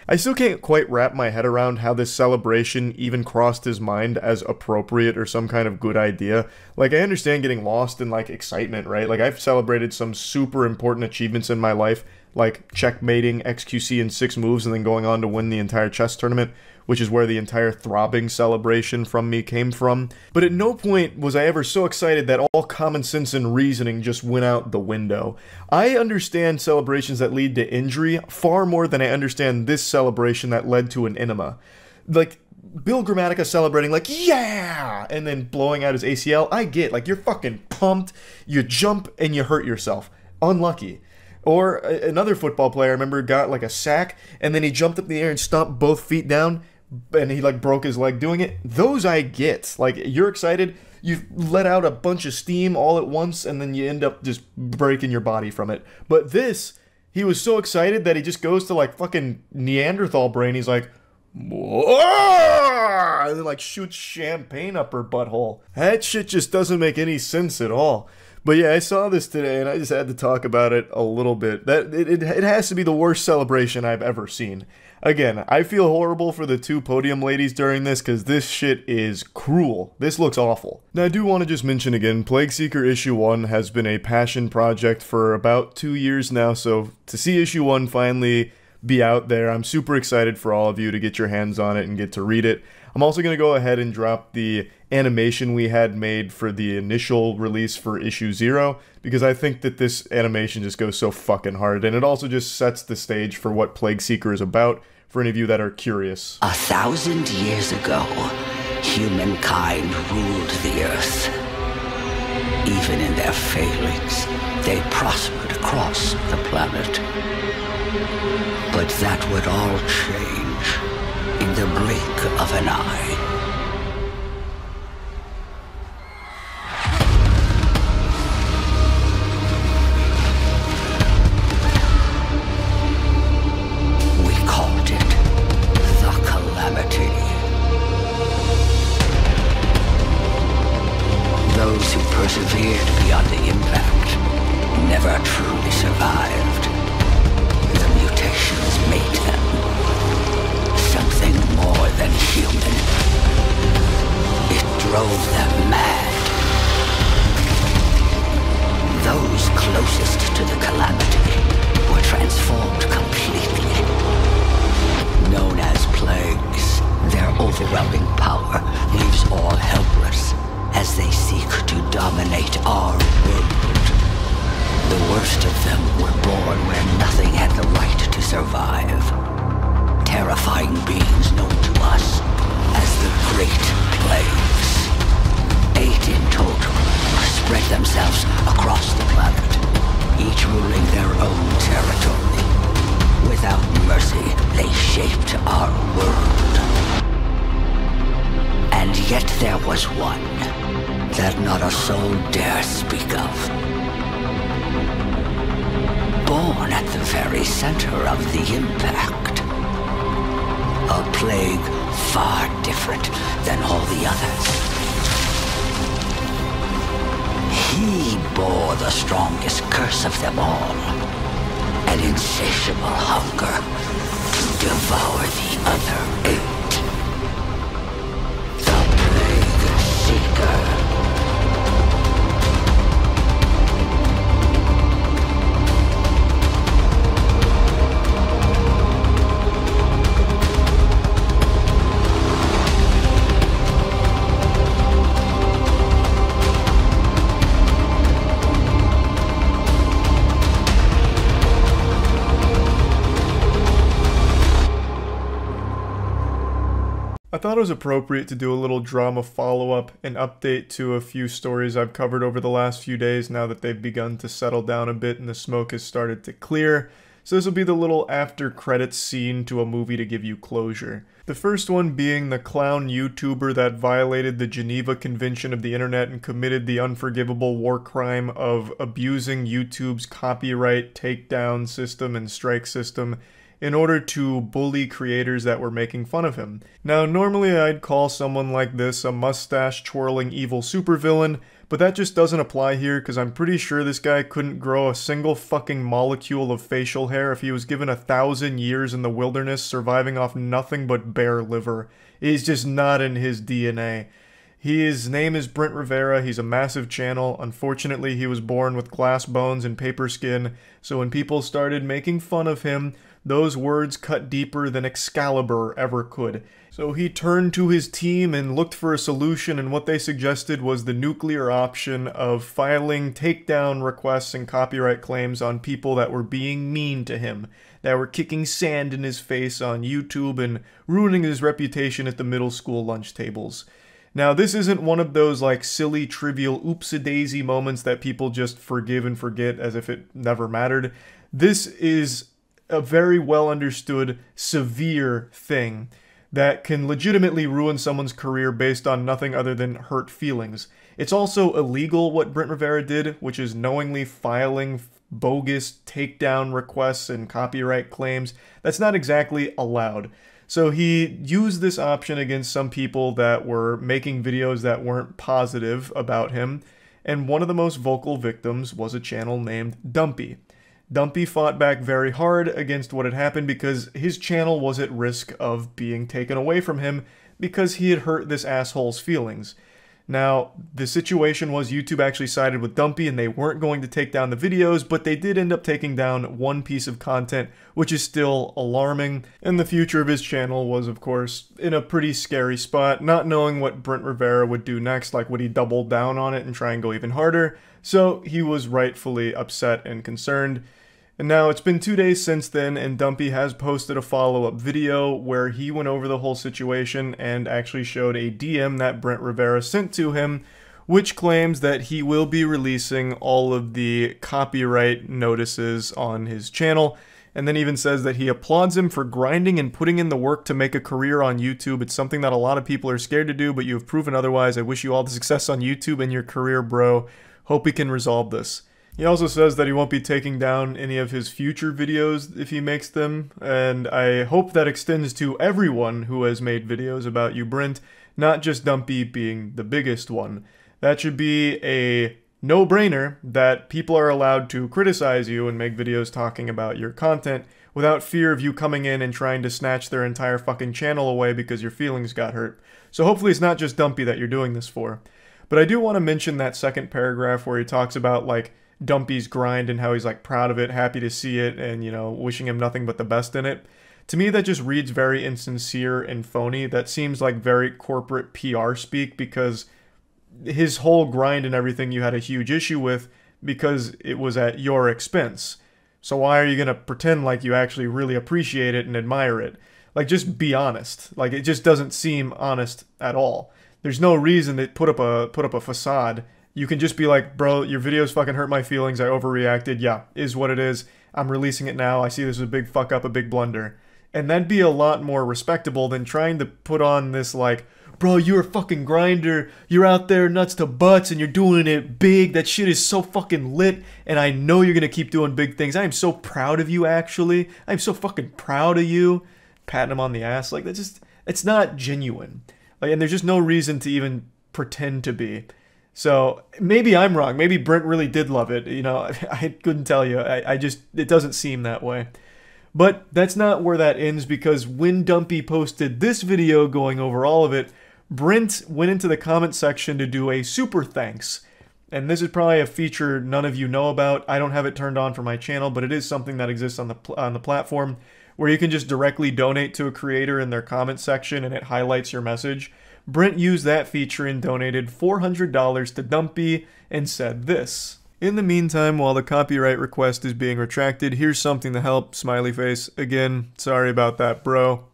I still can't quite wrap my head around how this celebration even crossed his mind as appropriate or some kind of good idea. Like, I understand getting lost in, like, excitement, right? Like, I've celebrated some super important achievements in my life, like checkmating XQC in 6 moves and then going on to win the entire chess tournament, which is where the entire throbbing celebration from me came from. But at no point was I ever so excited that all common sense and reasoning just went out the window. I understand celebrations that lead to injury far more than I understand this celebration that led to an enema. Like, Bill Grammatica celebrating like, yeah, and then blowing out his ACL, I get, like, you're fucking pumped, you jump and you hurt yourself. Unlucky. Or another football player, I remember, got like a sack, and then he jumped up in the air and stomped both feet down, and he like broke his leg doing it. Those I get. Like, you're excited, you let out a bunch of steam all at once, and then you end up just breaking your body from it. But this, he was so excited that he just goes to like fucking Neanderthal brain. He's like, whoa! And then like shoots champagne up her butthole. That shit just doesn't make any sense at all. But yeah, I saw this today and I just had to talk about it a little bit. That it has to be the worst celebration I've ever seen. Again, I feel horrible for the 2 podium ladies during this because this shit is cruel. This looks awful. Now, I do want to just mention again, Plague Seeker issue 1 has been a passion project for about 2 years now, so to see issue 1 finally be out there, I'm super excited for all of you to get your hands on it and get to read it. I'm also going to go ahead and drop the animation we had made for the initial release for issue 0, because I think that this animation just goes so fucking hard, and it also just sets the stage for what Plague Seeker is about, for any of you that are curious. 1,000 years ago, humankind ruled the earth. even in their failings, they prospered across the planet. But that would all change in the blink of an eye. We called it the Calamity. Those who persevered beyond the impact never truly survived. The mutations made them something more than human. It drove them mad. Those closest to the Calamity were transformed completely. Known as plagues, their overwhelming power leaves all helpless as they seek to dominate our world. The worst of them were born where nothing had the right to survive. Terrifying beings known to us as the Great Plagues. 8 in total spread themselves across the planet, each ruling their own territory. Without mercy, they shaped our world. And yet there was one that not a soul dare speak of. Born at the very center of the impact. A plague far different than all the others. He bore the strongest curse of them all. An insatiable hunger to devour the other 8. I thought it was appropriate to do a little drama follow-up and update to a few stories I've covered over the last few days now that they've begun to settle down a bit and the smoke has started to clear. So this will be the little after credits scene to a movie to give you closure. The first one being the clown YouTuber that violated the Geneva Convention of the Internet and committed the unforgivable war crime of abusing YouTube's copyright takedown system and strike system in order to bully creators that were making fun of him. Now, normally I'd call someone like this a mustache-twirling evil supervillain, but that just doesn't apply here because I'm pretty sure this guy couldn't grow a single fucking molecule of facial hair if he was given 1,000 years in the wilderness surviving off nothing but bear liver. It's just not in his DNA. His name is Brent Rivera. He's a massive channel. Unfortunately, he was born with glass bones and paper skin, so when people started making fun of him, those words cut deeper than Excalibur ever could. So he turned to his team and looked for a solution, and what they suggested was the nuclear option of filing takedown requests and copyright claims on people that were being mean to him, that were kicking sand in his face on YouTube and ruining his reputation at the middle school lunch tables. Now, this isn't one of those like silly, trivial, oops-a-daisy moments that people just forgive and forget as if it never mattered. This is a very well understood, severe thing that can legitimately ruin someone's career based on nothing other than hurt feelings. It's also illegal what Brent Rivera did, which is knowingly filing bogus takedown requests and copyright claims. That's not exactly allowed. So he used this option against some people that were making videos that weren't positive about him, and one of the most vocal victims was a channel named Dumpy. Dumpy fought back very hard against what had happened because his channel was at risk of being taken away from him because he had hurt this asshole's feelings. Now, the situation was YouTube actually sided with Dumpy and they weren't going to take down the videos, but they did end up taking down one piece of content, which is still alarming. And the future of his channel was, of course, in a pretty scary spot, not knowing what Brent Rivera would do next, like would he double down on it and try and go even harder? So he was rightfully upset and concerned. And now it's been 2 days since then, and Dumpy has posted a follow-up video where he went over the whole situation and actually showed a DM that Brent Rivera sent to him which claims that he will be releasing all of the copyright notices on his channel, and then even says that he applauds him for grinding and putting in the work to make a career on YouTube. It's something that a lot of people are scared to do, but you have proven otherwise. I wish you all the success on YouTube and your career, bro. Hope we can resolve this. He also says that he won't be taking down any of his future videos if he makes them, and I hope that extends to everyone who has made videos about you, Brent, not just Dumpy being the biggest one. That should be a no-brainer that people are allowed to criticize you and make videos talking about your content without fear of you coming in and trying to snatch their entire fucking channel away because your feelings got hurt. So hopefully it's not just Dumpy that you're doing this for. But I do want to mention that second paragraph where he talks about, like, Dumpy's grind and how he's, like, proud of it, happy to see it, and, you know, wishing him nothing but the best in it. To me, that just reads very insincere and phony. That seems like very corporate PR speak, because his whole grind and everything you had a huge issue with because it was at your expense. So why are you going to pretend like you actually really appreciate it and admire it? Like, just be honest. Like, it just doesn't seem honest at all. There's no reason to put up a facade. You can just be like, bro, your videos fucking hurt my feelings. I overreacted. Yeah, is what it is. I'm releasing it now. I see this as a big fuck up, a big blunder. And that'd be a lot more respectable than trying to put on this, like, bro, you're a fucking grinder. You're out there nuts to butts and you're doing it big. That shit is so fucking lit. And I know you're going to keep doing big things. I am so proud of you, actually. I'm so fucking proud of you. Patting him on the ass. Like, that's just, it's not genuine. Like, and there's just no reason to even pretend to be. So maybe I'm wrong. Maybe Brent really did love it. You know, I couldn't tell you. I just, it doesn't seem that way. But that's not where that ends, because when Dumpy posted this video going over all of it, Brent went into the comment section to do a super thanks. And this is probably a feature none of you know about. I don't have it turned on for my channel, but it is something that exists on the platform, where you can just directly donate to a creator in their comment section and it highlights your message. Brent used that feature and donated $400 to Dumpy and said this. In the meantime, while the copyright request is being retracted, here's something to help, smiley face. Again, sorry about that, bro.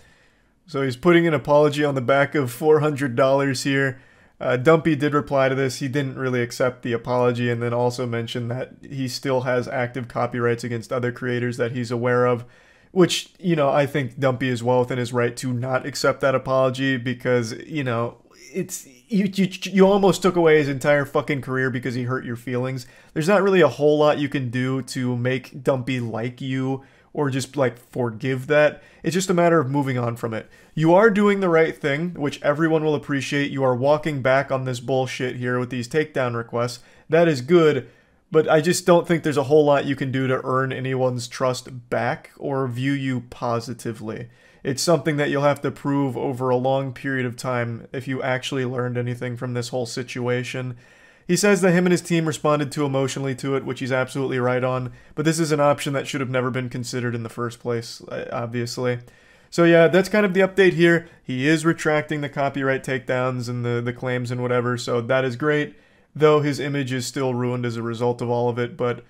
So he's putting an apology on the back of $400 here. Dumpy did reply to this. He didn't really accept the apology, and then also mentioned that he still has active copyrights against other creators that he's aware of. Which, you know, I think Dumpy is well within his right to not accept that apology, because, you know, it's you almost took away his entire fucking career because he hurt your feelings. There's not really a whole lot you can do to make Dumpy like you or just, like, forgive that. It's just a matter of moving on from it. You are doing the right thing, which everyone will appreciate. You are walking back on this bullshit here with these takedown requests. That is good. But I just don't think there's a whole lot you can do to earn anyone's trust back or view you positively. It's something that you'll have to prove over a long period of time if you actually learned anything from this whole situation. He says that him and his team responded too emotionally to it, which he's absolutely right on, but this is an option that should have never been considered in the first place, obviously. So yeah, that's kind of the update here. He is retracting the copyright takedowns and the claims and whatever, so that is great. Though his image is still ruined as a result of all of it, but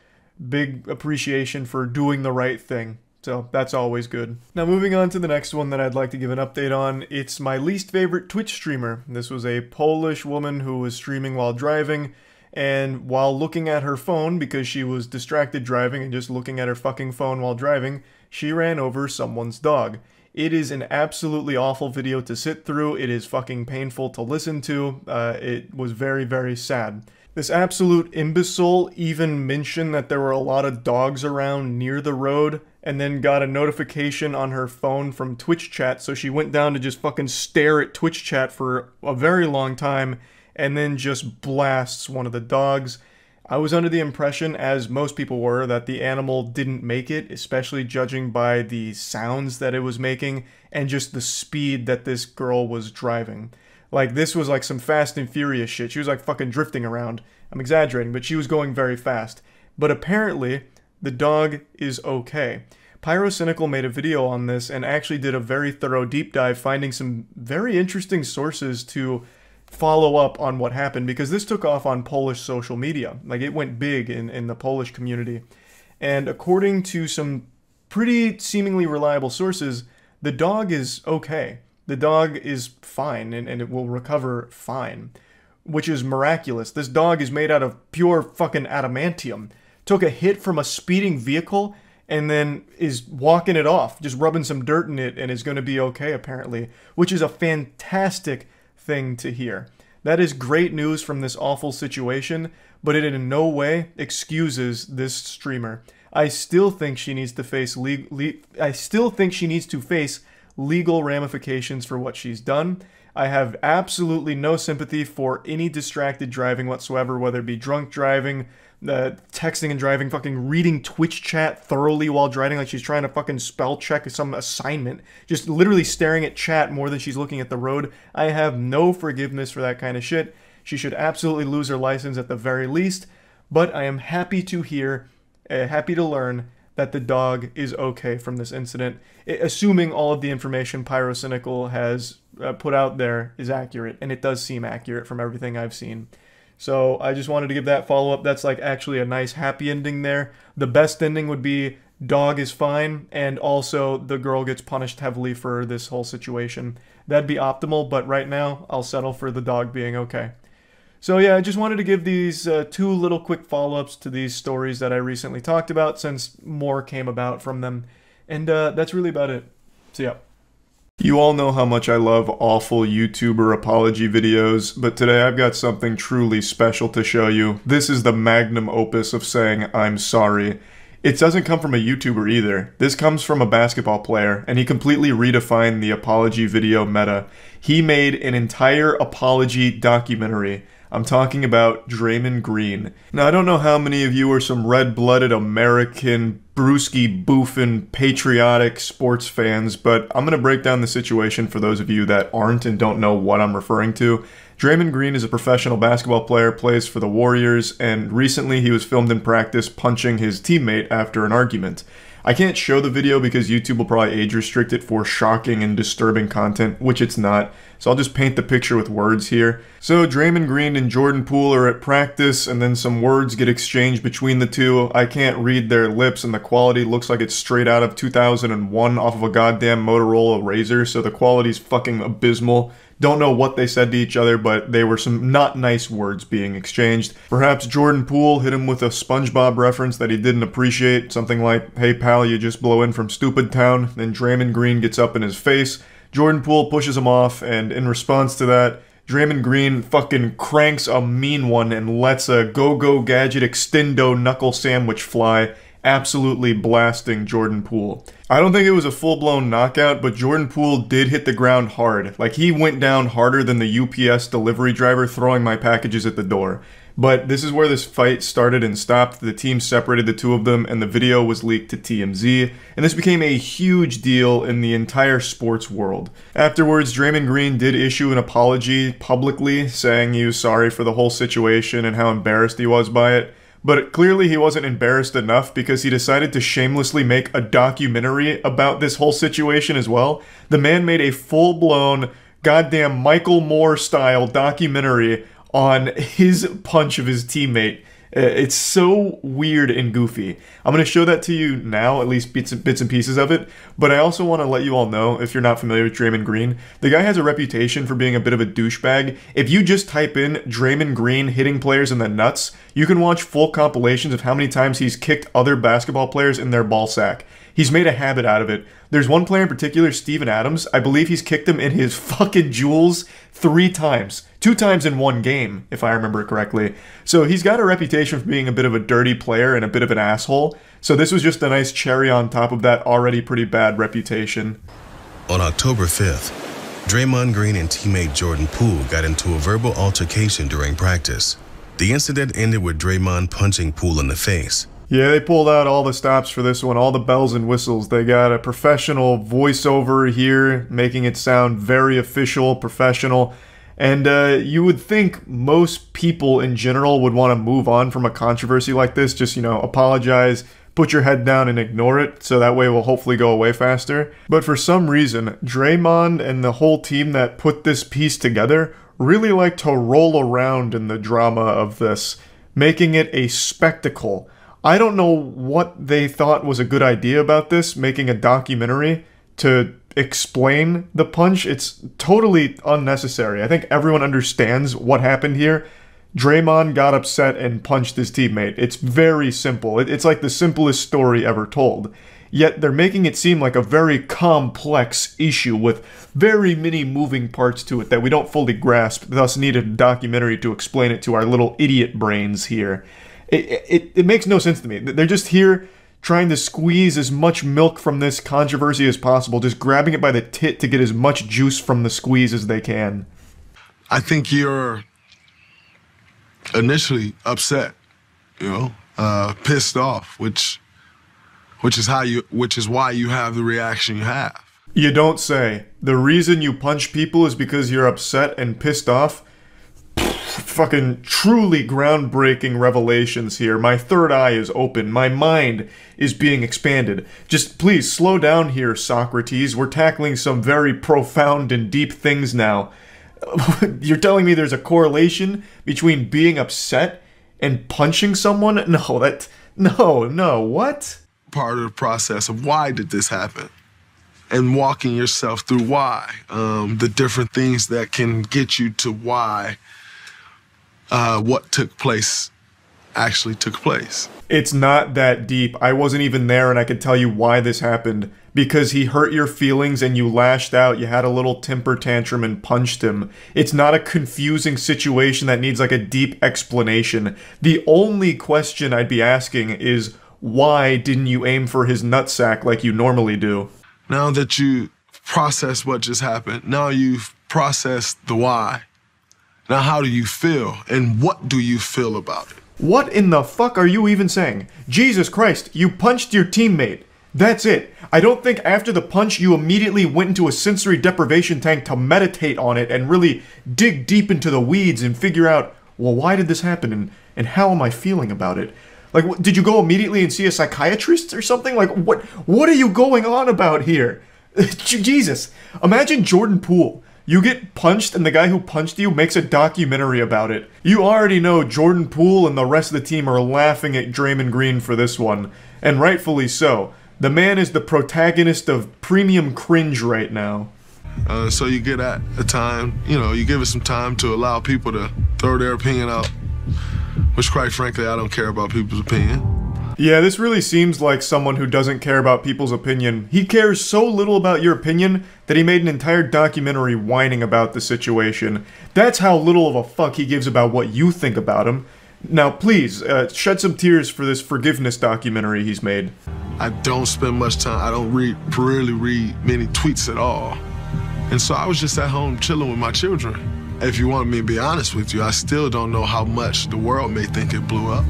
big appreciation for doing the right thing. So that's always good. Now moving on to the next one that I'd like to give an update on. It's my least favorite Twitch streamer. This was a Polish woman who was streaming while driving, and while looking at her phone, because she was distracted driving and just looking at her fucking phone while driving, she ran over someone's dog. It is an absolutely awful video to sit through. It is fucking painful to listen to. It was very, very sad. This absolute imbecile even mentioned that there were a lot of dogs around near the road, and then got a notification on her phone from Twitch chat, so she went down to just fucking stare at Twitch chat for a very long time, and then just blasts one of the dogs. I was under the impression, as most people were, that the animal didn't make it, especially judging by the sounds that it was making and just the speed that this girl was driving. Like, this was like some Fast and Furious shit. She was like fucking drifting around. I'm exaggerating, but she was going very fast. But apparently, the dog is okay. Pyrocynical made a video on this and actually did a very thorough deep dive, finding some very interesting sources to follow up on what happened, because this took off on Polish social media. Like, it went big in the Polish community. And according to some pretty seemingly reliable sources, the dog is okay. The dog is fine and it will recover fine. which is miraculous. This dog is made out of pure fucking adamantium. Took a hit from a speeding vehicle and then is walking it off, just rubbing some dirt in it, and is going to be okay, apparently, which is a fantastic thing to hear. That is great news from this awful situation, but it in no way excuses this streamer. I still think she needs to face legal ramifications for what she's done. I have absolutely no sympathy for any distracted driving whatsoever, whether it be drunk driving, texting and driving, fucking reading Twitch chat thoroughly while driving like she's trying to fucking spell check some assignment, just literally staring at chat more than she's looking at the road. I have no forgiveness for that kind of shit. She should absolutely lose her license at the very least, but I am happy to hear, happy to learn that the dog is okay from this incident, assuming all of the information Pyrocynical has put out there is accurate, and it does seem accurate from everything I've seen. So I just wanted to give that follow-up. That's like actually a nice happy ending there. The best ending would be dog is fine, and also the girl gets punished heavily for this whole situation. That'd be optimal, but right now I'll settle for the dog being okay. So yeah, I just wanted to give these two little quick follow-ups to these stories that I recently talked about, since more came about from them. And that's really about it. So yeah. You all know how much I love awful YouTuber apology videos, but today I've got something truly special to show you. This is the magnum opus of saying I'm sorry. It doesn't come from a YouTuber either. This comes from a basketball player, and he completely redefined the apology video meta. He made an entire apology documentary. I'm talking about Draymond Green. Now, I don't know how many of you are some red-blooded American, brewski-boofing, patriotic sports fans, but I'm going to break down the situation for those of you that aren't and don't know what I'm referring to. Draymond Green is a professional basketball player, plays for the Warriors, and recently he was filmed in practice punching his teammate after an argument. I can't show the video because YouTube will probably age restrict it for shocking and disturbing content, which it's not. So I'll just paint the picture with words here. So Draymond Green and Jordan Poole are at practice, and then some words get exchanged between the two. I can't read their lips, and the quality looks like it's straight out of 2001 off of a goddamn Motorola Razr, so the quality's fucking abysmal. Don't know what they said to each other, but they were some not nice words being exchanged. Perhaps Jordan Poole hit him with a SpongeBob reference that he didn't appreciate, something like, "Hey pal, you just blow in from Stupid Town." Then Draymond Green gets up in his face. Jordan Poole pushes him off, and in response to that, Draymond Green fucking cranks a mean one and lets a Go-Go Gadget Extendo knuckle sandwich fly, absolutely blasting Jordan Poole. I don't think it was a full-blown knockout, but Jordan Poole did hit the ground hard. Like, he went down harder than the UPS delivery driver throwing my packages at the door. But this is where this fight started and stopped. The team separated the two of them, and the video was leaked to TMZ, and this became a huge deal in the entire sports world. Afterwards, Draymond Green did issue an apology publicly, saying he was sorry for the whole situation and how embarrassed he was by it. But clearly he wasn't embarrassed enough, because he decided to shamelessly make a documentary about this whole situation as well. The man made a full-blown, goddamn Michael Moore-style documentary on his punch of his teammate. It's so weird and goofy. I'm going to show that to you now, at least bits and pieces of it, but I also want to let you all know, if you're not familiar with Draymond Green, the guy has a reputation for being a bit of a douchebag. If you just type in Draymond Green hitting players in the nuts, you can watch full compilations of how many times he's kicked other basketball players in their ball sack. He's made a habit out of it. There's one player in particular, Steven Adams. I believe he's kicked him in his fucking jewels 3 times. 2 times in one game, if I remember correctly. So he's got a reputation for being a bit of a dirty player and a bit of an asshole. So this was just a nice cherry on top of that already pretty bad reputation. On October 5th, Draymond Green and teammate Jordan Poole got into a verbal altercation during practice. The incident ended with Draymond punching Poole in the face. Yeah, they pulled out all the stops for this one, all the bells and whistles. They got a professional voiceover here, making it sound very official, professional. And you would think most people in general would want to move on from a controversy like this. Just, you know, apologize, put your head down and ignore it, so that way it will hopefully go away faster. But for some reason, Draymond and the whole team that put this piece together really like to roll around in the drama of this, making it a spectacle. I don't know what they thought was a good idea about this, making a documentary to explain the punch. It's totally unnecessary. I think everyone understands what happened here. Draymond got upset and punched his teammate. It's very simple. It's like the simplest story ever told. Yet they're making it seem like a very complex issue with very many moving parts to it that we don't fully grasp, thus need a documentary to explain it to our little idiot brains here. It makes no sense to me. They're just here trying to squeeze as much milk from this controversy as possible, just grabbing it by the tit to get as much juice from the squeeze as they can. I think you're initially upset, pissed off, which is why you have the reaction you have. You don't say. The reason you punch people is because you're upset and pissed off? Fucking truly groundbreaking revelations here. My third eye is open. My mind is being expanded. Just please slow down here, Socrates. We're tackling some very profound and deep things now. You're telling me there's a correlation between being upset and punching someone? No, what? Part of the process of why did this happen? And walking yourself through why. The different things that can get you to why what took place actually took place. It's not that deep. I wasn't even there and I could tell you why this happened. Because he hurt your feelings and you lashed out, you had a little temper tantrum and punched him. It's not a confusing situation that needs like a deep explanation. The only question I'd be asking is, why didn't you aim for his nutsack like you normally do? Now that you process what just happened, now you've processed the why. Now how do you feel and what do you feel about it? What in the fuck are you even saying? Jesus Christ, you punched your teammate. That's it. I don't think after the punch you immediately went into a sensory deprivation tank to meditate on it and really dig deep into the weeds and figure out, well, why did this happen and how am I feeling about it? Like, did you go immediately and see a psychiatrist or something? Like, what are you going on about here? Jesus. Imagine Jordan Poole. You get punched and the guy who punched you makes a documentary about it. You already know Jordan Poole and the rest of the team are laughing at Draymond Green for this one. And rightfully so. The man is the protagonist of premium cringe right now. So you get at a time, you give it some time to allow people to throw their opinion out, which quite frankly, I don't care about people's opinion. Yeah, this really seems like someone who doesn't care about people's opinion. He cares so little about your opinion that he made an entire documentary whining about the situation. That's how little of a fuck he gives about what you think about him. Now, please, shed some tears for this forgiveness documentary he's made. I don't spend much time, I don't really read many tweets at all. And so I was just at home chilling with my children. If you want me to be honest with you, I still don't know how much the world may think it blew up.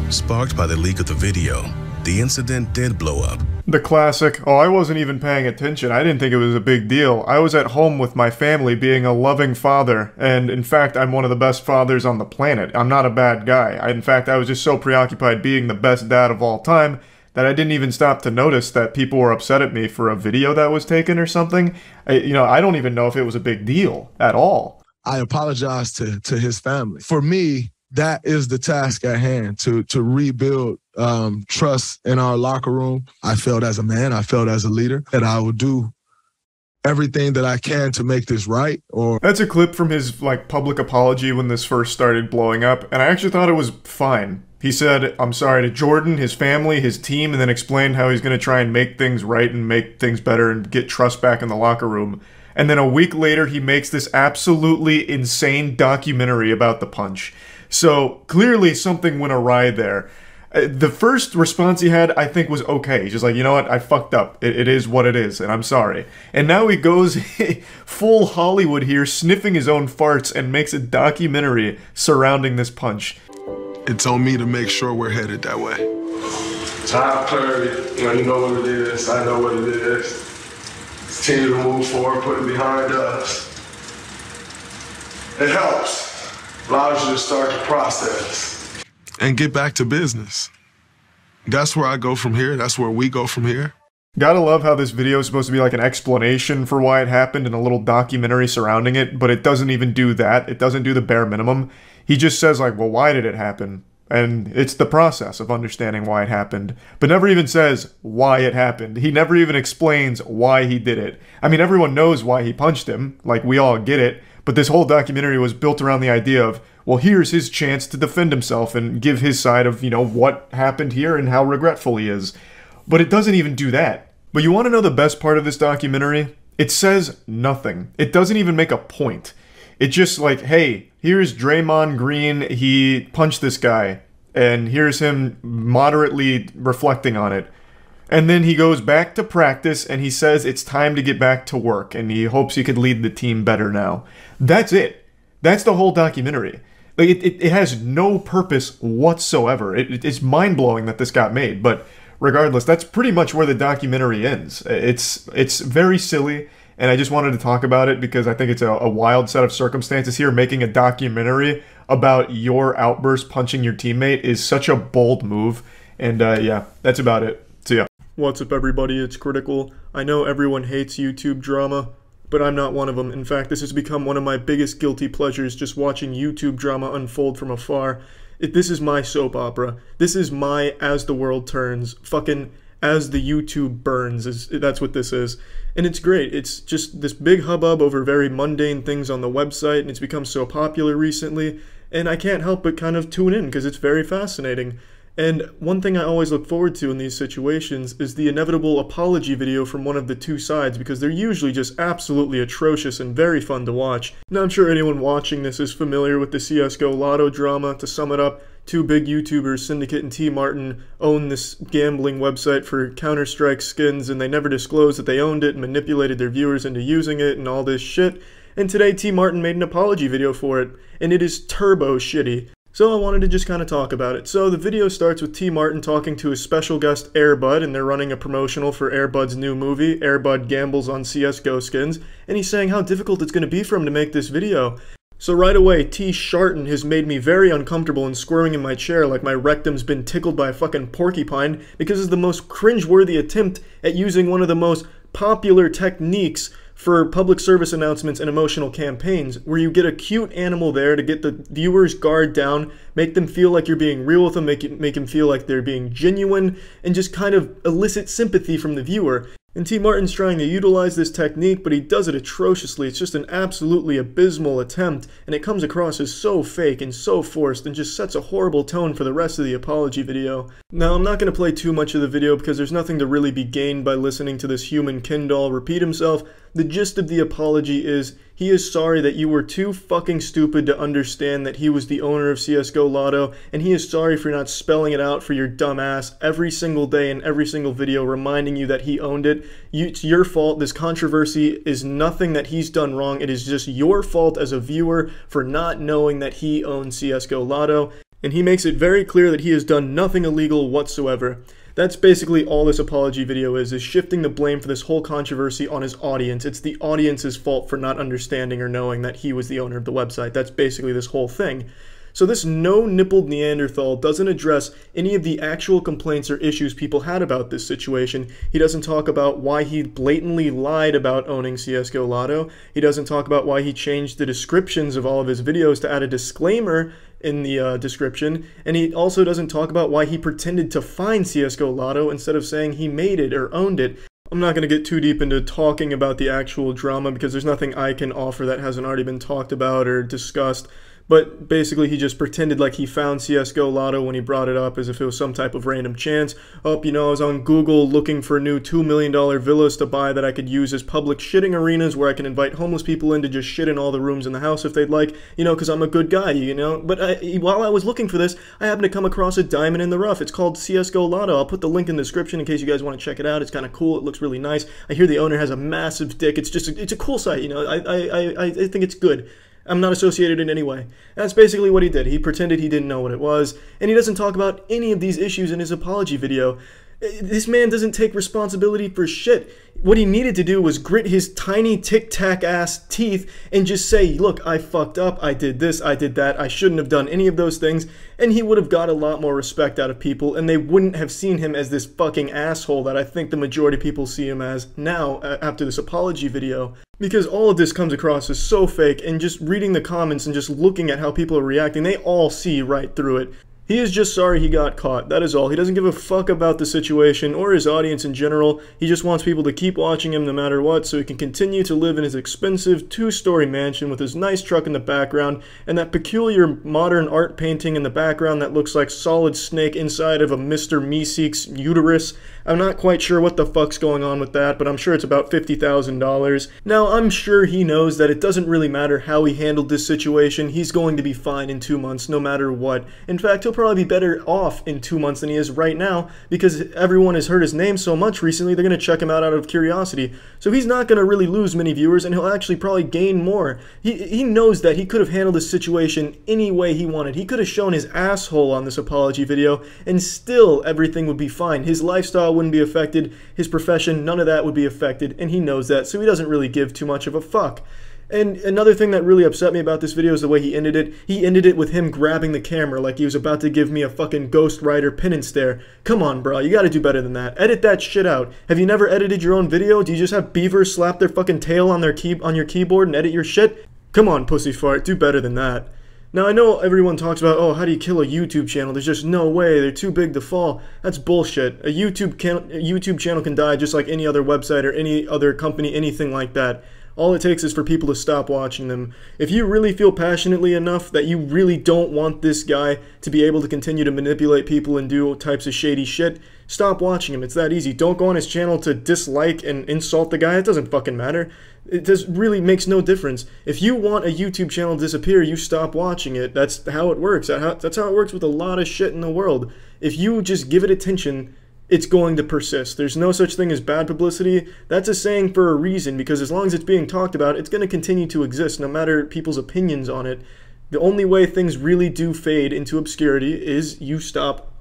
Sparked by the leak of the video, the incident did blow up. The classic, oh, I wasn't even paying attention. I didn't think it was a big deal. I was at home with my family being a loving father, and in fact, I'm one of the best fathers on the planet. I'm not a bad guy. In fact, I was just so preoccupied being the best dad of all time that I didn't even stop to notice that people were upset at me for a video that was taken or something. I don't even know if it was a big deal at all. I apologize to his family. For me, that is the task at hand, to rebuild trust in our locker room. I felt as a man, I felt as a leader, that I will do everything that I can to make this right. That's a clip from his public apology when this first started blowing up, and I actually thought it was fine. He said, I'm sorry to Jordan, his family, his team, and then explained how he's going to try and make things right and make things better and get trust back in the locker room. And then a week later, he makes this absolutely insane documentary about the punch. So clearly something went awry there. The first response he had, I think, was okay. He's just like, you know what, I fucked up. It is what it is, and I'm sorry. And now he goes full Hollywood here, sniffing his own farts, and makes a documentary surrounding this punch. It's on me to make sure we're headed that way. Time clarity, you know what it is, I know what it is. Continue to move forward, put it behind us. It helps. Allows you to start the process. And get back to business. That's where I go from here. That's where we go from here. Gotta love how this video is supposed to be like an explanation for why it happened and a little documentary surrounding it, but it doesn't even do that. It doesn't do the bare minimum. He just says well, why did it happen? And it's the process of understanding why it happened, but never even says why it happened. He never even explains why he did it. I mean, everyone knows why he punched him, like we all get it, but this whole documentary was built around the idea of, well, here's his chance to defend himself and give his side of, what happened here and how regretful he is. But it doesn't even do that. But you want to know the best part of this documentary? It says nothing. It doesn't even make a point. It's just like, hey, here's Draymond Green, he punched this guy, and here's him moderately reflecting on it. And then he goes back to practice, and he says it's time to get back to work, and he hopes he could lead the team better now. That's it. That's the whole documentary. Like, it has no purpose whatsoever. It's mind-blowing that this got made, but regardless, that's pretty much where the documentary ends. It's very silly. And I just wanted to talk about it because I think it's a wild set of circumstances here. Making a documentary about your outburst punching your teammate is such a bold move. And yeah, that's about it. So yeah. What's up, everybody? It's Critical. I know everyone hates YouTube drama, but I'm not one of them. In fact, this has become one of my biggest guilty pleasures, just watching YouTube drama unfold from afar. This is my soap opera. This is my As the World Turns. Fucking As the YouTube Burns. That's what this is. And it's great. It's just this big hubbub over very mundane things on the website, and it's become so popular recently, and I can't help but kind of tune in because it's very fascinating. And one thing I always look forward to in these situations is the inevitable apology video from one of the two sides, because they're usually just absolutely atrocious and very fun to watch. Now, I'm sure anyone watching this is familiar with the CSGO Lotto drama. To sum it up, two big YouTubers, Syndicate and T. Martin, own this gambling website for Counter-Strike skins, and they never disclosed that they owned it and manipulated their viewers into using it and all this shit. And today, T. Martin made an apology video for it, and it is turbo shitty. So I wanted to just kind of talk about it. So the video starts with T. Martin talking to his special guest Air Bud, and they're running a promotional for Air Bud's new movie, Air Bud Gambles on CSGO Skins, and he's saying how difficult it's going to be for him to make this video. So right away, T. Sharton has made me very uncomfortable and squirming in my chair like my rectum's been tickled by a fucking porcupine, because it's the most cringeworthy attempt at using one of the most popular techniques for public service announcements and emotional campaigns, where you get a cute animal there to get the viewer's guard down, make them feel like you're being real with them, make them feel like they're being genuine, and just kind of elicit sympathy from the viewer. And T. Martin's trying to utilize this technique, but he does it atrociously. It's just an absolutely abysmal attempt, and it comes across as so fake and so forced and just sets a horrible tone for the rest of the apology video. Now, I'm not going to play too much of the video because there's nothing to really be gained by listening to this human Ken doll repeat himself. The gist of the apology is he is sorry that you were too fucking stupid to understand that he was the owner of CSGO Lotto, and he is sorry for not spelling it out for your dumb ass every single day in every single video, reminding you that he owned it. It's your fault. This controversy is nothing that he's done wrong. It is just your fault as a viewer for not knowing that he owns CSGO Lotto, and he makes it very clear that he has done nothing illegal whatsoever. That's basically all this apology video is shifting the blame for this whole controversy on his audience. It's the audience's fault for not understanding or knowing that he was the owner of the website. That's basically this whole thing. So this no-nippled Neanderthal doesn't address any of the actual complaints or issues people had about this situation. He doesn't talk about why he blatantly lied about owning CSGO Lotto. He doesn't talk about why he changed the descriptions of all of his videos to add a disclaimer in the description, and he also doesn't talk about why he pretended to find CSGO Lotto instead of saying he made it or owned it. I'm not going to get too deep into talking about the actual drama because there's nothing I can offer that hasn't already been talked about or discussed. But basically, he just pretended like he found CSGO Lotto when he brought it up as if it was some type of random chance. Oh, you know, I was on Google looking for new $2 million villas to buy that I could use as public shitting arenas where I can invite homeless people in to just shit in all the rooms in the house if they'd like, you know, because I'm a good guy, you know. But while I was looking for this, I happened to come across a diamond in the rough. It's called CSGO Lotto. I'll put the link in the description in case you guys want to check it out. It's kind of cool. It looks really nice. I hear the owner has a massive dick. It's a cool site, you know. I think it's good. I'm not associated in any way. That's basically what he did. He pretended he didn't know what it was, and he doesn't talk about any of these issues in his apology video. This man doesn't take responsibility for shit. What he needed to do was grit his tiny tic-tac ass teeth and just say, look, I fucked up, I did this, I did that, I shouldn't have done any of those things, and he would have got a lot more respect out of people, and they wouldn't have seen him as this fucking asshole that I think the majority of people see him as now after this apology video. Because all of this comes across as so fake, and just reading the comments and just looking at how people are reacting, they all see right through it. He is just sorry he got caught, that is all. He doesn't give a fuck about the situation or his audience in general. He just wants people to keep watching him no matter what so he can continue to live in his expensive 2-story mansion with his nice truck in the background and that peculiar modern art painting in the background that looks like Solid Snake inside of a Mr. Meeseek's uterus. I'm not quite sure what the fuck's going on with that, but I'm sure it's about $50,000. Now, I'm sure he knows that it doesn't really matter how he handled this situation. He's going to be fine in 2 months no matter what. In fact, he'll probably be better off in 2 months than he is right now because everyone has heard his name so much recently they're going to check him out of curiosity. So he's not going to really lose many viewers and he'll actually probably gain more. He knows that he could have handled this situation any way he wanted. He could have shown his asshole on this apology video and still everything would be fine. His lifestyle wouldn't be affected, his profession, none of that would be affected, and he knows that, so he doesn't really give too much of a fuck. And another thing that really upset me about this video is the way he ended it. He ended it with him grabbing the camera like he was about to give me a fucking Ghost Rider penance stare. Come on, bro, you gotta do better than that. Edit that shit out. Have you never edited your own video? Do you just have beavers slap their fucking tail on your keyboard and edit your shit? Come on, pussy fart, do better than that. Now, I know everyone talks about, oh, how do you kill a YouTube channel? There's just no way. They're too big to fall. That's bullshit. A YouTube channel can die just like any other website or any other company, anything like that. All it takes is for people to stop watching them. If you really feel passionately enough that you really don't want this guy to be able to continue to manipulate people and do all types of shady shit, stop watching him. It's that easy. Don't go on his channel to dislike and insult the guy. It doesn't fucking matter. It just really makes no difference. If you want a YouTube channel to disappear, you stop watching it. That's how it works. That's how it works with a lot of shit in the world. If you just give it attention, it's going to persist. There's no such thing as bad publicity. That's a saying for a reason, because as long as it's being talked about, it's going to continue to exist no matter people's opinions on it. The only way things really do fade into obscurity is you stop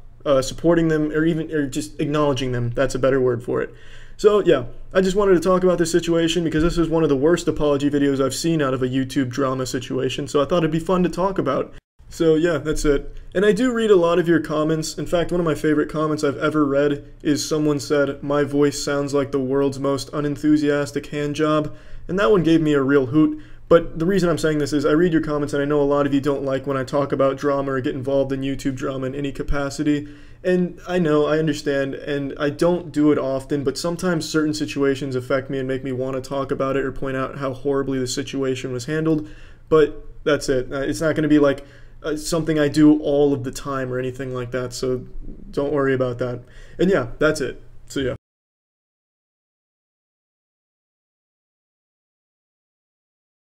supporting them or just acknowledging them. That's a better word for it. So yeah, I just wanted to talk about this situation because this is one of the worst apology videos I've seen out of a YouTube drama situation, so I thought it'd be fun to talk about. So yeah, that's it. And I do read a lot of your comments. In fact, one of my favorite comments I've ever read is someone said, "My voice sounds like the world's most unenthusiastic hand job," and that one gave me a real hoot. But the reason I'm saying this is I read your comments and I know a lot of you don't like when I talk about drama or get involved in YouTube drama in any capacity. And I know, I understand, and I don't do it often, but sometimes certain situations affect me and make me want to talk about it or point out how horribly the situation was handled. But that's it. It's not going to be like something I do all of the time or anything like that, so don't worry about that. And yeah, that's it. So yeah.